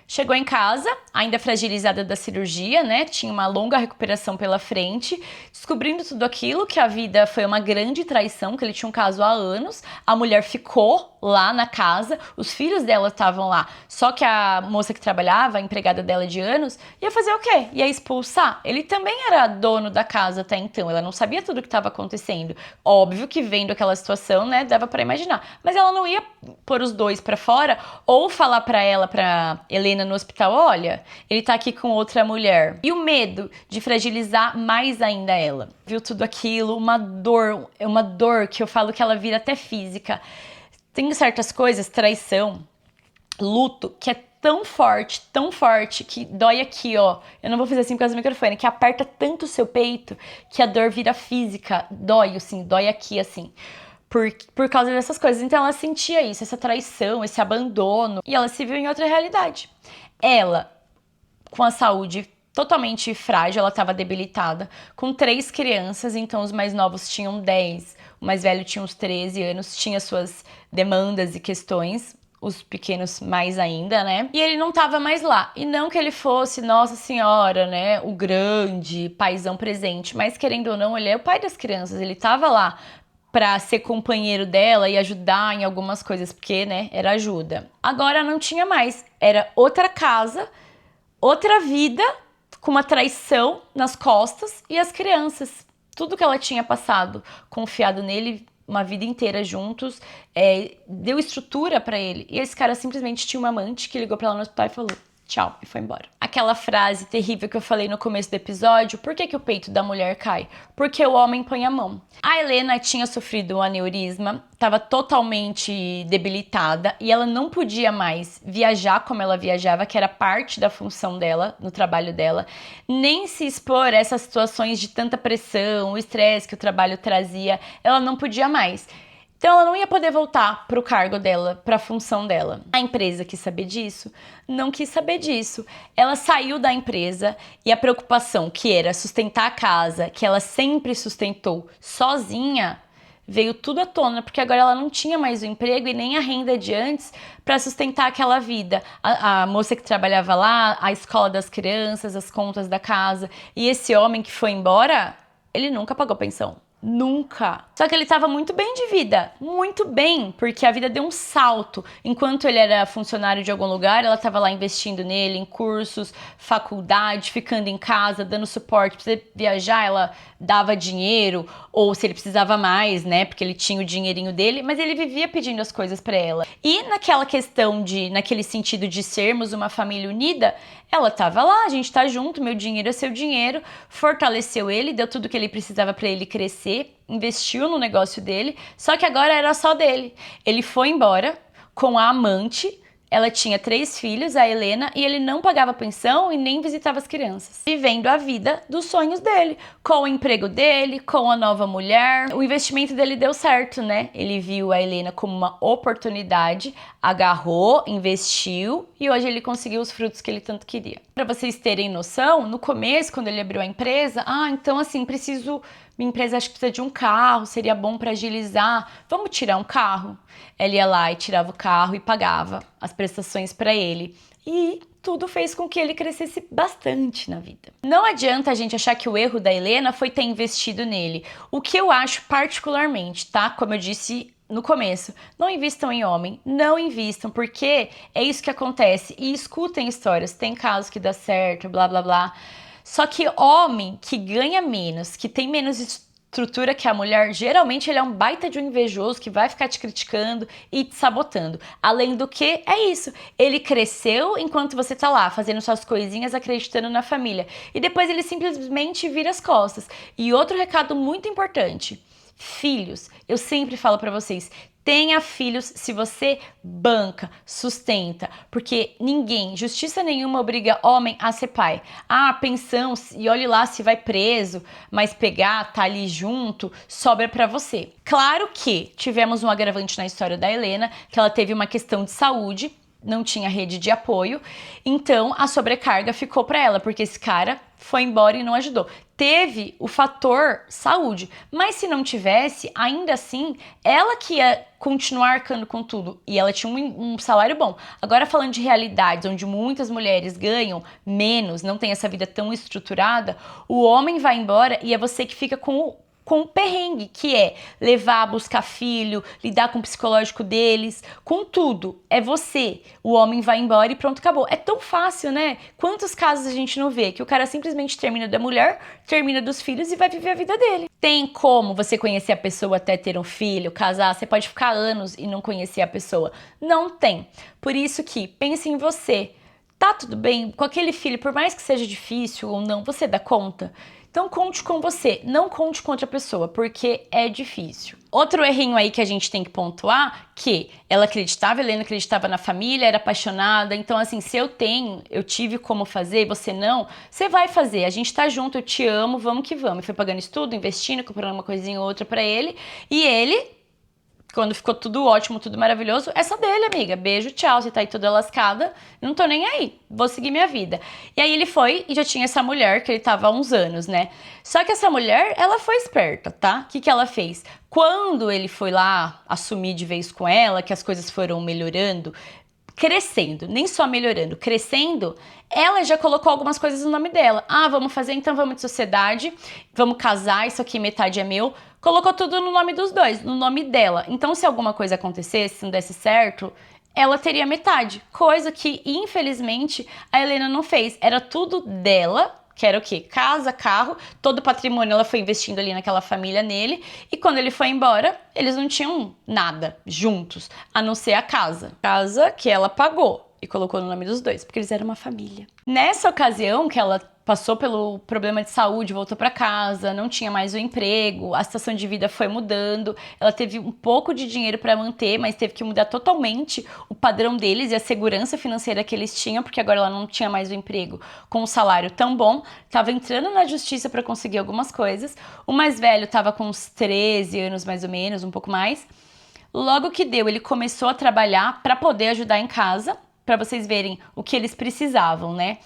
Chegou em casa, ainda fragilizada da cirurgia, né? Tinha uma longa recuperação pela frente, descobrindo tudo aquilo, que a vida foi uma grande traição, que ele tinha um caso há anos, a mulher ficou lá na casa, os filhos dela estavam lá, só que a moça que trabalhava, a empregada dela de anos, ia fazer o quê? Ia expulsar? Ele também era dono da casa até então, ela não sabia tudo o que estava acontecendo. Óbvio que vendo aquela situação, né, dava para imaginar, mas ela não ia pôr os dois para fora ou falar para ela, para Helena no hospital, olha, ele tá aqui com outra mulher. E o medo de fragilizar mais ainda ela. Viu tudo aquilo, uma dor que eu falo que ela vira até física. Tem certas coisas, traição, luto, que é tão forte, que dói aqui, ó. Eu não vou fazer assim por causa do microfone, que aperta tanto o seu peito que a dor vira física, dói, assim, dói aqui, assim. Por causa dessas coisas. Então ela sentia isso, essa traição, esse abandono, e ela se viu em outra realidade. Ela, com a saúde totalmente frágil, ela estava debilitada, com 3 crianças, então os mais novos tinham 10, o mais velho tinha uns 13 anos, tinha suas demandas e questões, os pequenos mais ainda, né? E ele não tava mais lá. E não que ele fosse, nossa senhora, né? O grande paizão presente, mas querendo ou não, ele é o pai das crianças, ele tava lá pra ser companheiro dela e ajudar em algumas coisas, porque, né, era ajuda. Agora não tinha mais, era outra casa, outra vida, com uma traição nas costas e as crianças. Tudo que ela tinha passado, confiado nele uma vida inteira juntos, deu estrutura pra ele. E esse cara simplesmente tinha uma amante que ligou pra ela no hospital e falou: tchau, e foi embora. Aquela frase terrível que eu falei no começo do episódio, por que o peito da mulher cai? Porque o homem põe a mão. A Helena tinha sofrido um aneurisma, estava totalmente debilitada e ela não podia mais viajar como ela viajava, que era parte da função dela, no trabalho dela, nem se expor a essas situações de tanta pressão, o estresse que o trabalho trazia, ela não podia mais. Então ela não ia poder voltar para o cargo dela, para a função dela. A empresa quis saber disso? Não quis saber disso. Ela saiu da empresa e a preocupação que era sustentar a casa, que ela sempre sustentou sozinha, veio tudo à tona, porque agora ela não tinha mais o emprego e nem a renda de antes para sustentar aquela vida. A moça que trabalhava lá, a escola das crianças, as contas da casa. E esse homem que foi embora, ele nunca pagou pensão. Nunca. Só que ele estava muito bem de vida, muito bem, porque a vida deu um salto. Enquanto ele era funcionário de algum lugar, ela estava lá investindo nele, em cursos, faculdade, ficando em casa, dando suporte. Pra você viajar, ela dava dinheiro, ou se ele precisava mais, né, porque ele tinha o dinheirinho dele, mas ele vivia pedindo as coisas para ela. E naquela questão naquele sentido de sermos uma família unida, ela tava lá, a gente tá junto, meu dinheiro é seu dinheiro, fortaleceu ele, deu tudo que ele precisava para ele crescer, investiu no negócio dele, só que agora era só dele. Ele foi embora com a amante, ela tinha 3 filhos, a Helena, e ele não pagava pensão e nem visitava as crianças. Vivendo a vida dos sonhos dele, com o emprego dele, com a nova mulher. O investimento dele deu certo, né? Ele viu a Helena como uma oportunidade, agarrou, investiu e hoje ele conseguiu os frutos que ele tanto queria. Para vocês terem noção, no começo, quando ele abriu a empresa, então assim, minha empresa acho que precisa de um carro, seria bom para agilizar, vamos tirar um carro? Ele ia lá e tirava o carro e pagava as prestações para ele. e tudo fez com que ele crescesse bastante na vida. Não adianta a gente achar que o erro da Helena foi ter investido nele. O que eu acho particularmente, tá? Como eu disse no começo, não invistam em homem, não invistam, porque é isso que acontece. E escutem histórias, tem casos que dá certo, blá blá blá. Só que homem que ganha menos, que tem menos estrutura que a mulher, geralmente ele é um baita de um invejoso que vai ficar te criticando e te sabotando. Além do que, é isso. Ele cresceu enquanto você tá lá, fazendo suas coisinhas, acreditando na família. E depois ele simplesmente vira as costas. E outro recado muito importante. Filhos, eu sempre falo pra vocês, tenha filhos se você banca, sustenta, porque ninguém, justiça nenhuma obriga homem a ser pai. Ah, pensão, e olhe lá se vai preso, mas pegar, tá ali junto, sobra pra você. Claro que tivemos um agravante na história da Helena, que ela teve uma questão de saúde, não tinha rede de apoio, então a sobrecarga ficou pra ela, porque esse cara foi embora e não ajudou. Teve o fator saúde, mas se não tivesse, ainda assim, ela que ia continuar arcando com tudo, e ela tinha um salário bom. Agora falando de realidades onde muitas mulheres ganham menos, não tem essa vida tão estruturada, o homem vai embora e é você que fica com o perrengue, que é levar, buscar filho, lidar com o psicológico deles, com tudo. É você. O homem vai embora e pronto, acabou. É tão fácil, né? Quantos casos a gente não vê? Que o cara simplesmente termina da mulher, termina dos filhos e vai viver a vida dele. Tem como você conhecer a pessoa até ter um filho, casar? Você pode ficar anos e não conhecer a pessoa. Não tem. Por isso que pense em você. Tá tudo bem com aquele filho, por mais que seja difícil ou não, você dá conta? Então conte com você, não conte com outra pessoa, porque é difícil. Outro errinho aí que a gente tem que pontuar, que ela acreditava, Helena acreditava na família, era apaixonada, então assim, se eu tive como fazer e você não, você vai fazer, a gente tá junto, eu te amo, vamos que vamos. E foi pagando estudo, investindo, comprando uma coisinha ou outra pra ele, e ele, quando ficou tudo ótimo, tudo maravilhoso, é só dele, amiga. Beijo, tchau. Você tá aí toda lascada. Não tô nem aí. Vou seguir minha vida. E aí ele foi e já tinha essa mulher que ele tava há uns anos, né? Só que essa mulher, ela foi esperta, tá? O que que ela fez? Quando ele foi lá assumir de vez com ela, que as coisas foram melhorando, crescendo, nem só melhorando, crescendo, ela já colocou algumas coisas no nome dela. Ah, vamos fazer, então vamos de sociedade, vamos casar, isso aqui metade é meu. Colocou tudo no nome dos dois, no nome dela. Então, se alguma coisa acontecesse, se não desse certo, ela teria metade. Coisa que, infelizmente, a Helena não fez. Era tudo dela, que era o quê? Casa, carro, todo o patrimônio ela foi investindo ali naquela família nele. E quando ele foi embora, eles não tinham nada juntos, a não ser a casa. Casa que ela pagou e colocou no nome dos dois, porque eles eram uma família. Nessa ocasião que ela passou pelo problema de saúde, voltou para casa, não tinha mais o emprego, a situação de vida foi mudando, ela teve um pouco de dinheiro para manter, mas teve que mudar totalmente o padrão deles e a segurança financeira que eles tinham, porque agora ela não tinha mais o emprego com um salário tão bom, estava entrando na justiça para conseguir algumas coisas. O mais velho estava com uns 13 anos mais ou menos, um pouco mais. Logo que deu, ele começou a trabalhar para poder ajudar em casa, para vocês verem o que eles precisavam, né?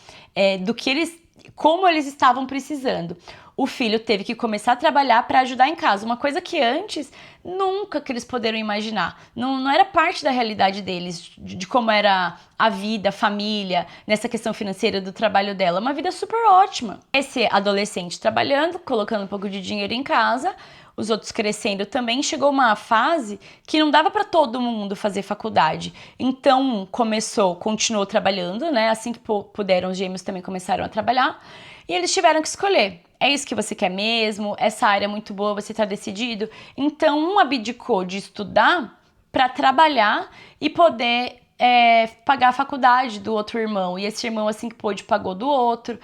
Como eles estavam precisando. O filho teve que começar a trabalhar para ajudar em casa, uma coisa que antes nunca que eles poderiam imaginar. Não era parte da realidade deles, de como era a vida, a família, nessa questão financeira do trabalho dela. Uma vida super ótima. Esse adolescente trabalhando, colocando um pouco de dinheiro em casa, os outros crescendo também, chegou uma fase que não dava para todo mundo fazer faculdade. Então continuou trabalhando, né? Assim que puderam, os gêmeos também começaram a trabalhar. E eles tiveram que escolher. É isso que você quer mesmo? Essa área é muito boa, você está decidido? Então um abdicou de estudar para trabalhar e poder pagar a faculdade do outro irmão. E esse irmão, assim que pôde, pagou do outro.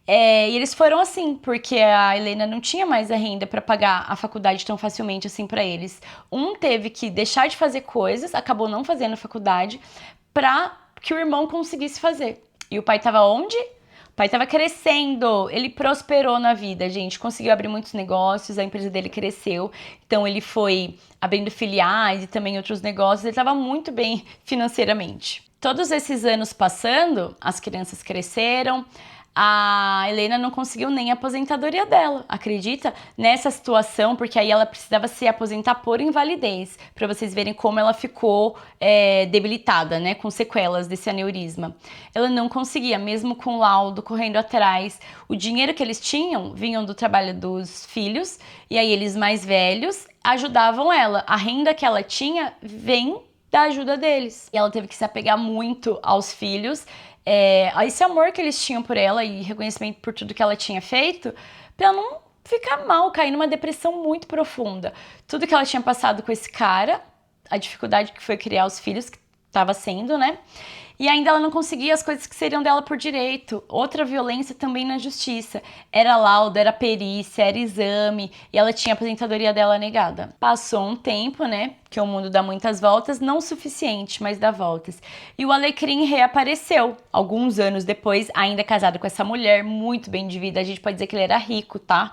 E eles foram assim, porque a Helena não tinha mais a renda para pagar a faculdade tão facilmente assim para eles. Um teve que deixar de fazer coisas, acabou não fazendo a faculdade, para que o irmão conseguisse fazer. E o pai estava onde? O pai estava crescendo, ele prosperou na vida, gente, conseguiu abrir muitos negócios, a empresa dele cresceu, então ele foi abrindo filiais e também outros negócios, ele estava muito bem financeiramente. Todos esses anos passando, as crianças cresceram, a Helena não conseguiu nem a aposentadoria dela, acredita? Nessa situação, porque aí ela precisava se aposentar por invalidez, para vocês verem como ela ficou debilitada, né, com sequelas desse aneurisma. Ela não conseguia, mesmo com o laudo, correndo atrás. O dinheiro que eles tinham vinham do trabalho dos filhos, e aí eles mais velhos ajudavam ela. A renda que ela tinha vem da ajuda deles. E ela teve que se apegar muito aos filhos, a esse amor que eles tinham por ela e reconhecimento por tudo que ela tinha feito, pra não ficar mal, cair numa depressão muito profunda. Tudo que ela tinha passado com esse cara, a dificuldade que foi criar os filhos, que estava sendo, né? E ainda ela não conseguia as coisas que seriam dela por direito. Outra violência também na justiça. Era laudo, era perícia, era exame, e ela tinha a aposentadoria dela negada. Passou um tempo, né? Que o mundo dá muitas voltas, não o suficiente, mas dá voltas. E o Alecrim reapareceu, alguns anos depois, ainda casado com essa mulher, muito bem de vida. A gente pode dizer que ele era rico, tá?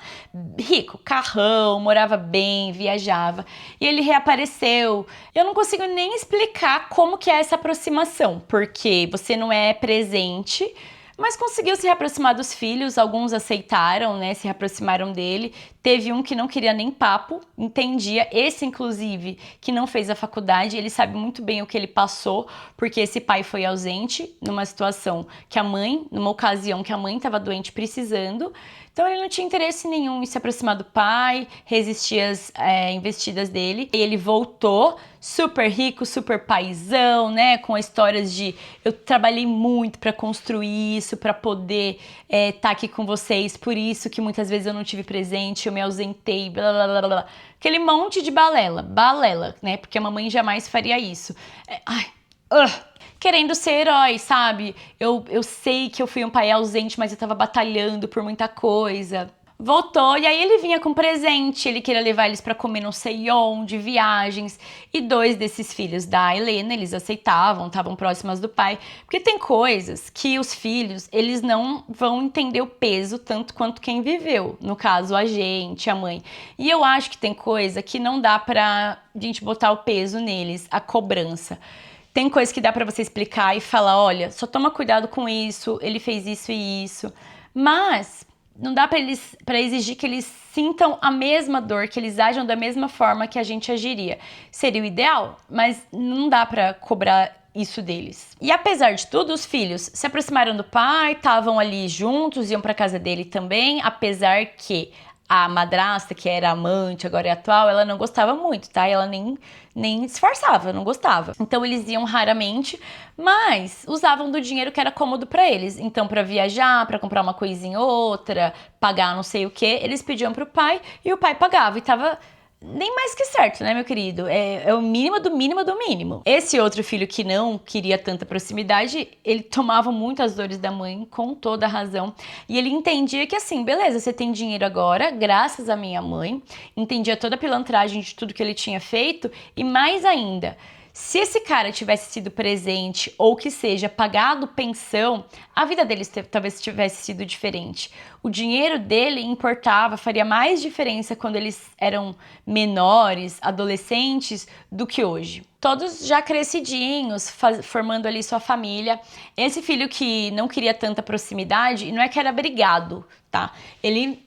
Rico, carrão, morava bem, viajava. E ele reapareceu. Eu não consigo nem explicar como que é essa aproximação, porque você não é presente, mas conseguiu se reaproximar dos filhos, alguns aceitaram, né, se reaproximaram dele. Teve um que não queria nem papo, entendia, esse inclusive que não fez a faculdade, ele sabe muito bem o que ele passou, porque esse pai foi ausente numa situação que a mãe, numa ocasião que a mãe estava doente precisando, então ele não tinha interesse nenhum em se aproximar do pai, resistir às investidas dele. E ele voltou super rico, super paizão, né, com histórias de eu trabalhei muito para construir isso, para poder tá aqui com vocês, por isso que muitas vezes eu não tive presente, eu me ausentei, blá blá blá blá. Aquele monte de balela, né, porque a mamãe jamais faria isso. Querendo ser herói, sabe? Eu sei que eu fui um pai ausente, mas eu tava batalhando por muita coisa. Voltou, e aí ele vinha com presente, ele queria levar eles pra comer não sei onde, viagens. E 2 desses filhos da Helena, eles aceitavam, estavam próximas do pai. Porque tem coisas que os filhos, eles não vão entender o peso tanto quanto quem viveu. No caso, a gente, a mãe. E eu acho que tem coisa que não dá pra gente botar o peso neles, a cobrança. Tem coisa que dá pra você explicar e falar, olha, só toma cuidado com isso, ele fez isso e isso. Mas não dá pra exigir que eles sintam a mesma dor, que eles ajam da mesma forma que a gente agiria. Seria o ideal, mas não dá pra cobrar isso deles. E apesar de tudo, os filhos se aproximaram do pai, estavam ali juntos, iam pra casa dele também, apesar que a madrasta, que era amante, agora é atual, ela não gostava muito, tá? Ela nem disfarçava, não gostava. Então eles iam raramente, mas usavam do dinheiro que era cômodo pra eles. Então pra viajar, pra comprar uma coisinha ou outra, pagar não sei o que, eles pediam pro pai e o pai pagava. E tava nem mais que certo, né, meu querido? É o mínimo do mínimo do mínimo. Esse outro filho que não queria tanta proximidade, ele tomava muito as dores da mãe, com toda a razão. E ele entendia que assim, beleza, você tem dinheiro agora, graças à minha mãe. Entendia toda a pilantragem de tudo que ele tinha feito. E mais ainda, se esse cara tivesse sido presente ou que seja pagado pensão, a vida deles talvez tivesse sido diferente. O dinheiro dele importava, faria mais diferença quando eles eram menores, adolescentes, do que hoje. Todos já crescidinhos, formando ali sua família. Esse filho que não queria tanta proximidade, não é que era brigado, tá? Ele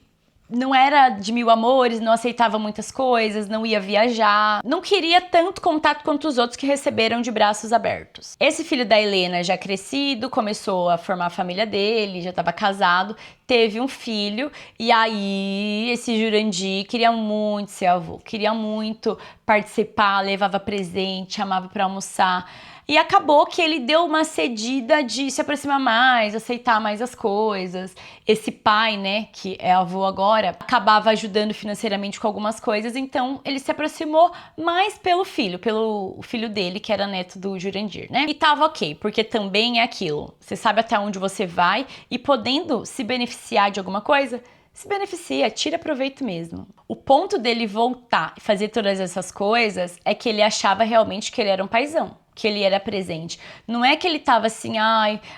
não era de mil amores, não aceitava muitas coisas, não ia viajar, não queria tanto contato quanto os outros que receberam de braços abertos. Esse filho da Helena, já crescido, começou a formar a família dele, já estava casado, teve um filho, e aí esse Jurandir queria muito ser avô, queria muito participar, levava presente, chamava para almoçar. E acabou que ele deu uma cedida de se aproximar mais, aceitar mais as coisas. Esse pai, né, que é avô agora, acabava ajudando financeiramente com algumas coisas, então ele se aproximou mais pelo filho dele, que era neto do Jurandir, né? E tava ok, porque também é aquilo, você sabe até onde você vai e podendo se beneficiar de alguma coisa, se beneficia, tira proveito mesmo. O ponto dele voltar e fazer todas essas coisas é que ele achava realmente que ele era um paizão, que ele era presente. Não é que ele tava assim,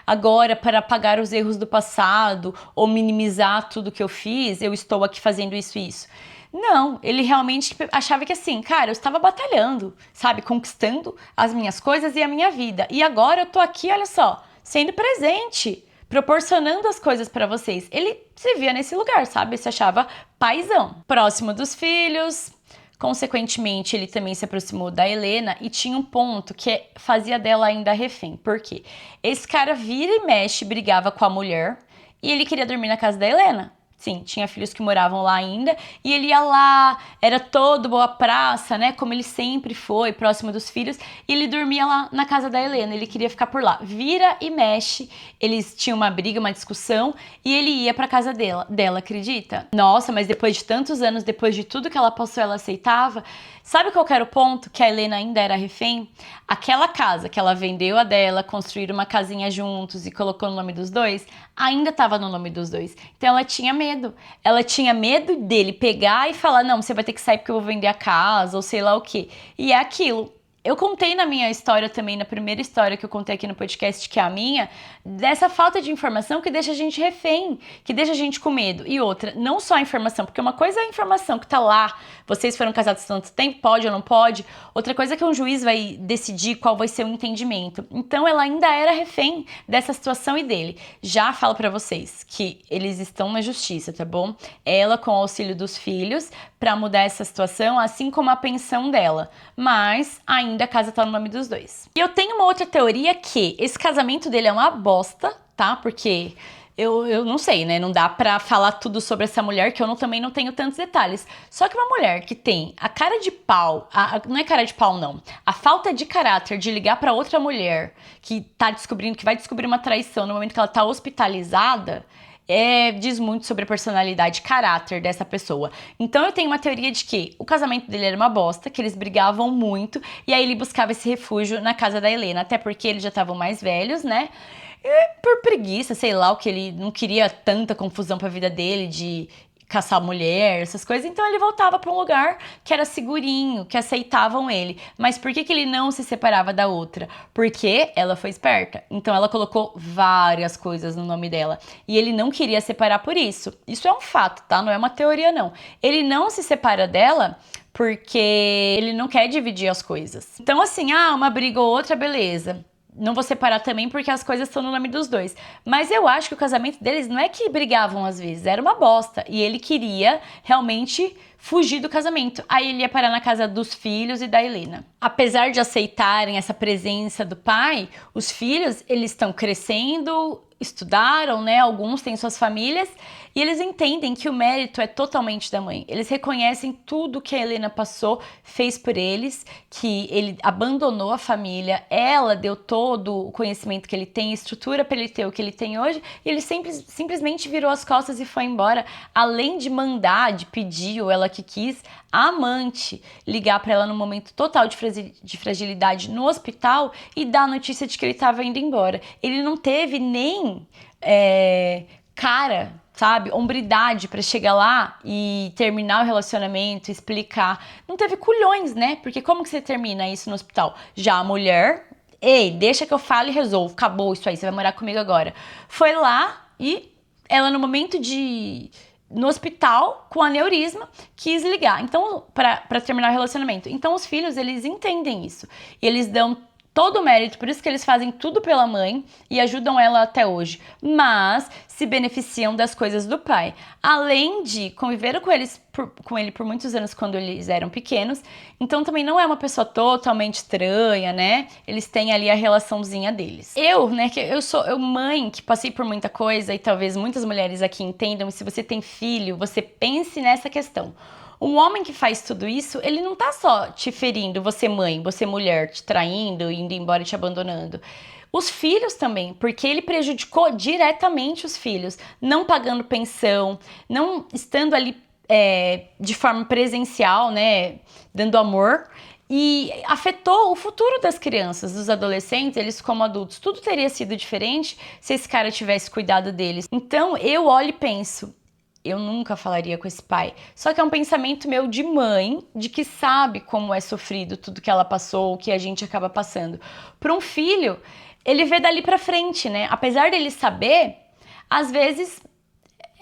agora para apagar os erros do passado ou minimizar tudo que eu fiz, eu estou aqui fazendo isso e isso. Não, ele realmente achava que assim, cara, eu estava batalhando, sabe, conquistando as minhas coisas e a minha vida. E agora eu tô aqui, olha só, sendo presente proporcionando as coisas pra vocês. Ele se via nesse lugar, sabe? Se achava paizão. Próximo dos filhos. Consequentemente, ele também se aproximou da Helena e tinha um ponto que fazia dela ainda refém. Por quê? Esse cara vira e mexe, brigava com a mulher e ele queria dormir na casa da Helena. Sim, tinha filhos que moravam lá ainda e ele ia lá, era todo boa praça, né? Como ele sempre foi, próximo dos filhos, e ele dormia lá na casa da Helena, ele queria ficar por lá. Vira e mexe, eles tinham uma briga, uma discussão e ele ia pra casa dela, acredita? Nossa, mas depois de tantos anos, depois de tudo que ela passou, ela aceitava. Sabe qual que era o ponto? Que a Helena ainda era refém? Aquela casa que ela vendeu a dela, construíram uma casinha juntos e colocou no nome dos dois, ainda estava no nome dos dois. Então ela tinha medo. Ela tinha medo dele pegar e falar, não, você vai ter que sair porque eu vou vender a casa, ou sei lá o quê. E é aquilo. Eu contei na minha história também, na primeira história que eu contei aqui no podcast, que é a minha, dessa falta de informação que deixa a gente refém, que deixa a gente com medo. E outra, não só a informação, porque uma coisa é a informação que tá lá, vocês foram casados tanto tempo, pode ou não pode. Outra coisa é que um juiz vai decidir qual vai ser o entendimento. Então ela ainda era refém dessa situação e dele. Já falo pra vocês que eles estão na justiça, tá bom? Ela com o auxílio dos filhos pra mudar essa situação, assim como a pensão dela. Mas ainda a casa tá no nome dos dois. E eu tenho uma outra teoria que esse casamento dele é uma bosta, tá? Porque eu não sei, né? Não dá pra falar tudo sobre essa mulher, que eu também não tenho tantos detalhes. Só que uma mulher que tem a cara de pau, não é cara de pau, não. A falta de caráter de ligar pra outra mulher que tá descobrindo, que vai descobrir uma traição no momento que ela tá hospitalizada, diz muito sobre a personalidade e caráter dessa pessoa. Então eu tenho uma teoria de que o casamento dele era uma bosta, que eles brigavam muito, e aí ele buscava esse refúgio na casa da Helena, até porque eles já estavam mais velhos, né? E por preguiça, sei lá, o que ele não queria tanta confusão pra vida dele, de caçar mulher, essas coisas, então ele voltava para um lugar que era segurinho, que aceitavam ele. Mas por que ele não se separava da outra? Porque ela foi esperta. Então ela colocou várias coisas no nome dela. E ele não queria separar por isso. Isso é um fato, tá? Não é uma teoria, não. Ele não se separa dela porque ele não quer dividir as coisas. Então assim, uma briga ou outra, beleza. Não vou separar também porque as coisas estão no nome dos dois. Mas eu acho que o casamento deles não é que brigavam às vezes, era uma bosta. E ele queria realmente fugir do casamento. Aí ele ia parar na casa dos filhos e da Helena. Apesar de aceitarem essa presença do pai, os filhos, eles estão crescendo, estudaram, né? Alguns têm suas famílias e eles entendem que o mérito é totalmente da mãe. Eles reconhecem tudo que a Helena passou, fez por eles, que ele abandonou a família, ela deu todo o conhecimento que ele tem, estrutura para ele ter o que ele tem hoje, e ele simplesmente virou as costas e foi embora, além de mandar, de pedir, ou ela que quis, a amante ligar para ela no momento total de fragilidade no hospital e dar a notícia de que ele estava indo embora. Ele não teve nem cara, sabe, hombridade pra chegar lá e terminar o relacionamento, explicar. Não teve culhões, né? Porque como que você termina isso no hospital? Já a mulher, ei, deixa que eu fale e resolvo, acabou isso aí, você vai morar comigo agora. Foi lá e ela no momento no hospital, com aneurisma, quis ligar. Então, pra terminar o relacionamento. Então, os filhos, eles entendem isso. E eles dão todo o mérito, por isso que eles fazem tudo pela mãe e ajudam ela até hoje, mas se beneficiam das coisas do pai. Além de conviveram com ele por muitos anos quando eles eram pequenos, então também não é uma pessoa totalmente estranha, né? Eles têm ali a relaçãozinha deles. Que eu sou mãe, que passei por muita coisa e talvez muitas mulheres aqui entendam, e se você tem filho, você pense nessa questão. Um homem que faz tudo isso, ele não tá só te ferindo, você mãe, você mulher, te traindo, indo embora e te abandonando. Os filhos também, porque ele prejudicou diretamente os filhos, não pagando pensão, não estando ali de forma presencial, né, dando amor, e afetou o futuro das crianças, dos adolescentes, eles como adultos. Tudo teria sido diferente se esse cara tivesse cuidado deles. Então eu olho e penso, eu nunca falaria com esse pai. Só que é um pensamento meu de mãe, de que sabe como é sofrido tudo que ela passou, o que a gente acaba passando. Para um filho, ele vê dali pra frente, né? Apesar dele saber, às vezes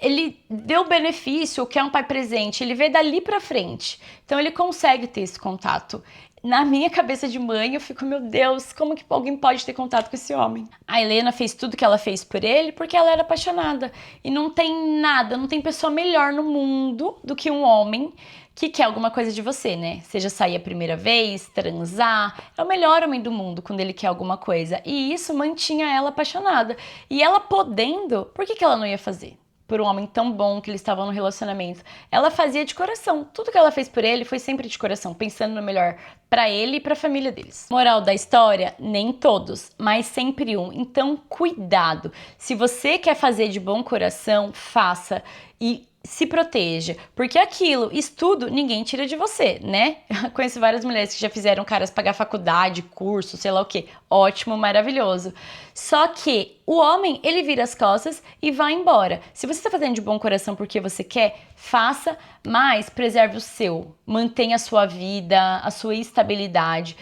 ele deu benefício, que é um pai presente, ele vê dali pra frente. Então ele consegue ter esse contato. Na minha cabeça de mãe, eu fico, meu Deus, como que alguém pode ter contato com esse homem? A Helena fez tudo que ela fez por ele porque ela era apaixonada. E não tem nada, não tem pessoa melhor no mundo do que um homem que quer alguma coisa de você, né? Seja sair a primeira vez, transar. É o melhor homem do mundo quando ele quer alguma coisa. E isso mantinha ela apaixonada. E ela podendo, por que ela não ia fazer? Por um homem tão bom que eles estavam no relacionamento. Ela fazia de coração. Tudo que ela fez por ele foi sempre de coração, pensando no melhor para ele e para a família deles. Moral da história, nem todos, mas sempre um. Então, cuidado. Se você quer fazer de bom coração, faça e se proteja, porque aquilo, estudo, ninguém tira de você, né? Eu conheço várias mulheres que já fizeram caras pagar faculdade, curso, sei lá o que. Ótimo, maravilhoso. Só que o homem, ele vira as costas e vai embora. Se você está fazendo de bom coração porque você quer, faça, mas preserve o seu. Mantenha a sua vida, a sua estabilidade,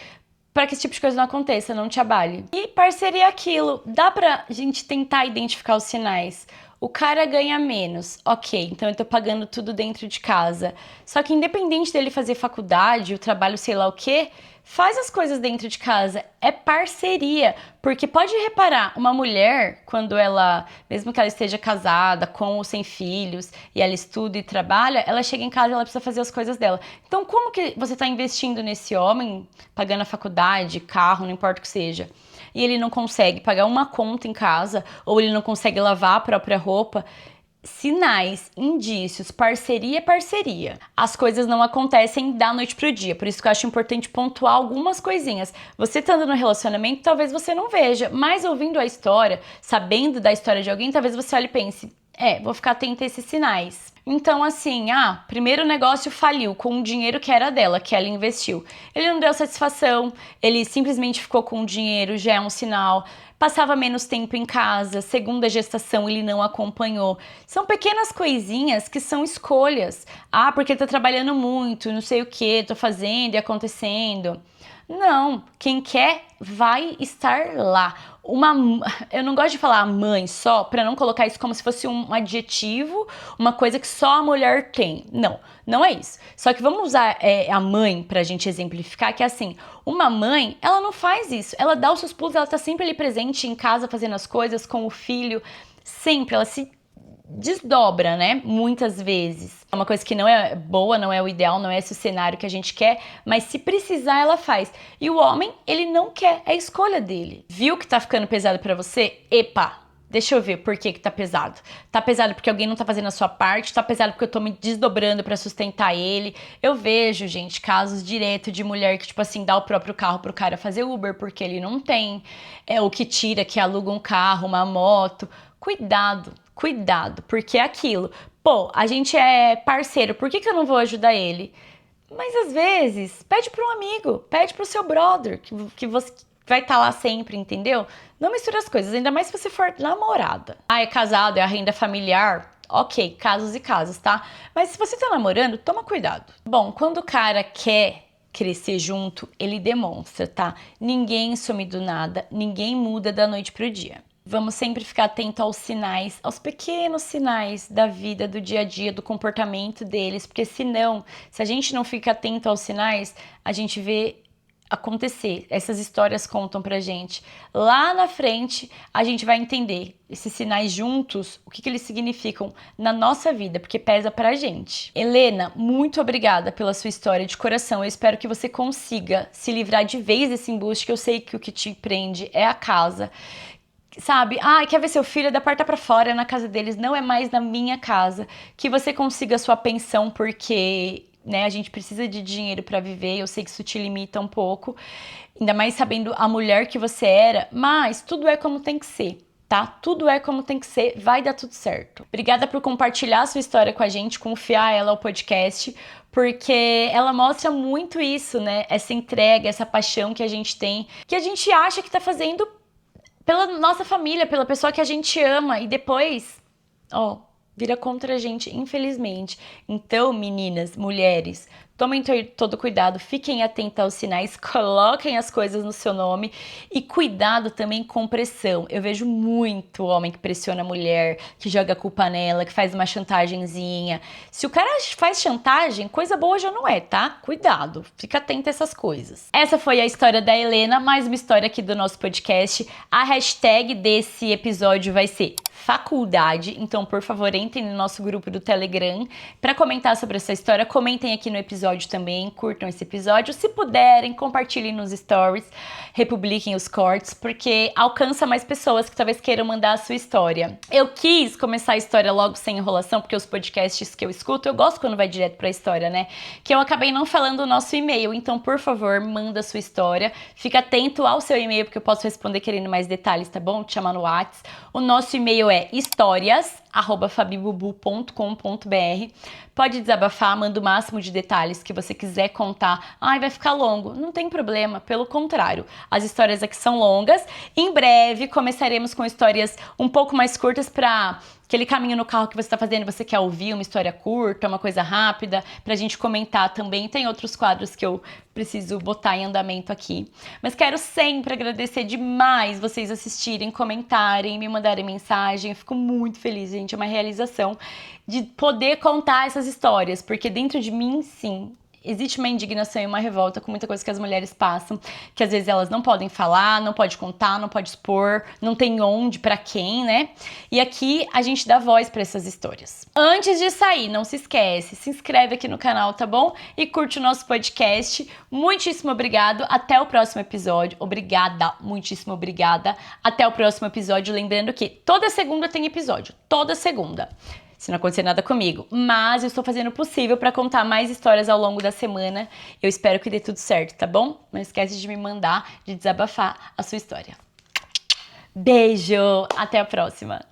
para que esse tipo de coisa não aconteça, não te abale. E parceria é aquilo, dá pra gente tentar identificar os sinais. O cara ganha menos, ok, então eu tô pagando tudo dentro de casa. Só que independente dele fazer faculdade, o trabalho sei lá o quê, faz as coisas dentro de casa. É parceria, porque pode reparar, uma mulher, quando ela, mesmo que ela esteja casada, com ou sem filhos, e ela estuda e trabalha, ela chega em casa e ela precisa fazer as coisas dela. Então como que você tá investindo nesse homem, pagando a faculdade, carro, não importa o que seja, e ele não consegue pagar uma conta em casa, ou ele não consegue lavar a própria roupa? Sinais, indícios, parceria é parceria. As coisas não acontecem da noite pro dia, por isso que eu acho importante pontuar algumas coisinhas. Você estando no relacionamento, talvez você não veja, mas ouvindo a história, sabendo da história de alguém, talvez você olhe e pense, vou ficar atenta a esses sinais. Então, assim, primeiro negócio faliu com o dinheiro que era dela, que ela investiu. Ele não deu satisfação, ele simplesmente ficou com o dinheiro, já é um sinal. Passava menos tempo em casa, segunda gestação ele não acompanhou. São pequenas coisinhas que são escolhas. Porque ele tá trabalhando muito, não sei o que, tô fazendo e acontecendo. Não, quem quer vai estar lá. Eu não gosto de falar mãe só, para não colocar isso como se fosse um adjetivo, uma coisa que só a mulher tem. Não, não é isso. Só que vamos usar a mãe pra gente exemplificar, que é assim, uma mãe, ela não faz isso. Ela dá os seus pulos, ela tá sempre ali presente em casa, fazendo as coisas com o filho, sempre, ela se desdobra, né? Muitas vezes. É uma coisa que não é boa, não é o ideal, não é esse o cenário que a gente quer, mas se precisar, ela faz. E o homem, ele não quer, é a escolha dele. Viu que tá ficando pesado pra você? Epa! Deixa eu ver por que tá pesado. Tá pesado porque alguém não tá fazendo a sua parte, tá pesado porque eu tô me desdobrando pra sustentar ele. Eu vejo, gente, casos direto de mulher que, tipo assim, dá o próprio carro pro cara fazer Uber porque ele não tem. O que tira, que aluga um carro, uma moto. Cuidado, cuidado, porque é aquilo. Pô, a gente é parceiro, por que eu não vou ajudar ele? Mas às vezes, pede para um amigo, pede para o seu brother, que você vai estar lá sempre, entendeu? Não mistura as coisas, ainda mais se você for namorada. É casado, é a renda familiar, ok, casos e casos, tá? Mas se você tá namorando, toma cuidado. Bom, quando o cara quer crescer junto, ele demonstra, tá? Ninguém some do nada, ninguém muda da noite pro dia. Vamos sempre ficar atento aos sinais, aos pequenos sinais da vida, do dia a dia, do comportamento deles, porque senão, se a gente não fica atento aos sinais, a gente vê acontecer. Essas histórias contam pra gente. Lá na frente, a gente vai entender esses sinais juntos, o que eles significam na nossa vida, porque pesa pra gente. Helena, muito obrigada pela sua história de coração. Eu espero que você consiga se livrar de vez desse embuste, que eu sei que o que te prende é a casa. Sabe, quer ver seu filho, da porta pra fora, na casa deles, não é mais na minha casa. Que você consiga a sua pensão, porque, né, a gente precisa de dinheiro pra viver, eu sei que isso te limita um pouco, ainda mais sabendo a mulher que você era, mas tudo é como tem que ser, tá? Tudo é como tem que ser, vai dar tudo certo. Obrigada por compartilhar a sua história com a gente, confiar ela ao podcast, porque ela mostra muito isso, né, essa entrega, essa paixão que a gente tem, que a gente acha que tá fazendo pela nossa família, pela pessoa que a gente ama, e depois, vira contra a gente, infelizmente. Então, meninas, mulheres, tomem todo cuidado, fiquem atentos aos sinais, coloquem as coisas no seu nome e cuidado também com pressão. Eu vejo muito homem que pressiona a mulher, que joga a culpa nela, que faz uma chantagenzinha. Se o cara faz chantagem, coisa boa já não é, tá? Cuidado, fica atento a essas coisas. Essa foi a história da Helena, mais uma história aqui do nosso podcast. A hashtag desse episódio vai ser faculdade, então por favor entrem no nosso grupo do Telegram para comentar sobre essa história, comentem aqui no episódio também, curtam esse episódio, se puderem, compartilhem nos stories, republiquem os cortes, porque alcança mais pessoas que talvez queiram mandar a sua história. Eu quis começar a história logo sem enrolação, porque os podcasts que eu escuto, eu gosto quando vai direto pra história, né? Que eu acabei não falando o nosso e-mail, então por favor, manda a sua história, fica atento ao seu e-mail, porque eu posso responder querendo mais detalhes, tá bom? Te chamar no WhatsApp. O nosso e-mail é historias@fabibubu.com.br. Pode desabafar, manda o máximo de detalhes que você quiser contar. Ai, vai ficar longo. Não tem problema, pelo contrário. As histórias aqui são longas. Em breve começaremos com histórias um pouco mais curtas para aquele caminho no carro que você está fazendo, você quer ouvir uma história curta, uma coisa rápida, pra gente comentar também. Tem outros quadros que eu preciso botar em andamento aqui. Mas quero sempre agradecer demais vocês assistirem, comentarem, me mandarem mensagem. Eu fico muito feliz, gente. É uma realização de poder contar essas histórias, porque dentro de mim, sim, existe uma indignação e uma revolta com muita coisa que as mulheres passam, que às vezes elas não podem falar, não pode contar, não pode expor, não tem onde, pra quem, né? E aqui a gente dá voz pra essas histórias. Antes de sair, não se esquece, se inscreve aqui no canal, tá bom? E curte o nosso podcast. Muitíssimo obrigado, até o próximo episódio. Obrigada, muitíssimo obrigada. Até o próximo episódio, lembrando que toda segunda tem episódio, toda segunda. Se não acontecer nada comigo, mas eu estou fazendo o possível para contar mais histórias ao longo da semana. Eu espero que dê tudo certo, tá bom? Não esquece de me mandar, de desabafar a sua história. Beijo, até a próxima!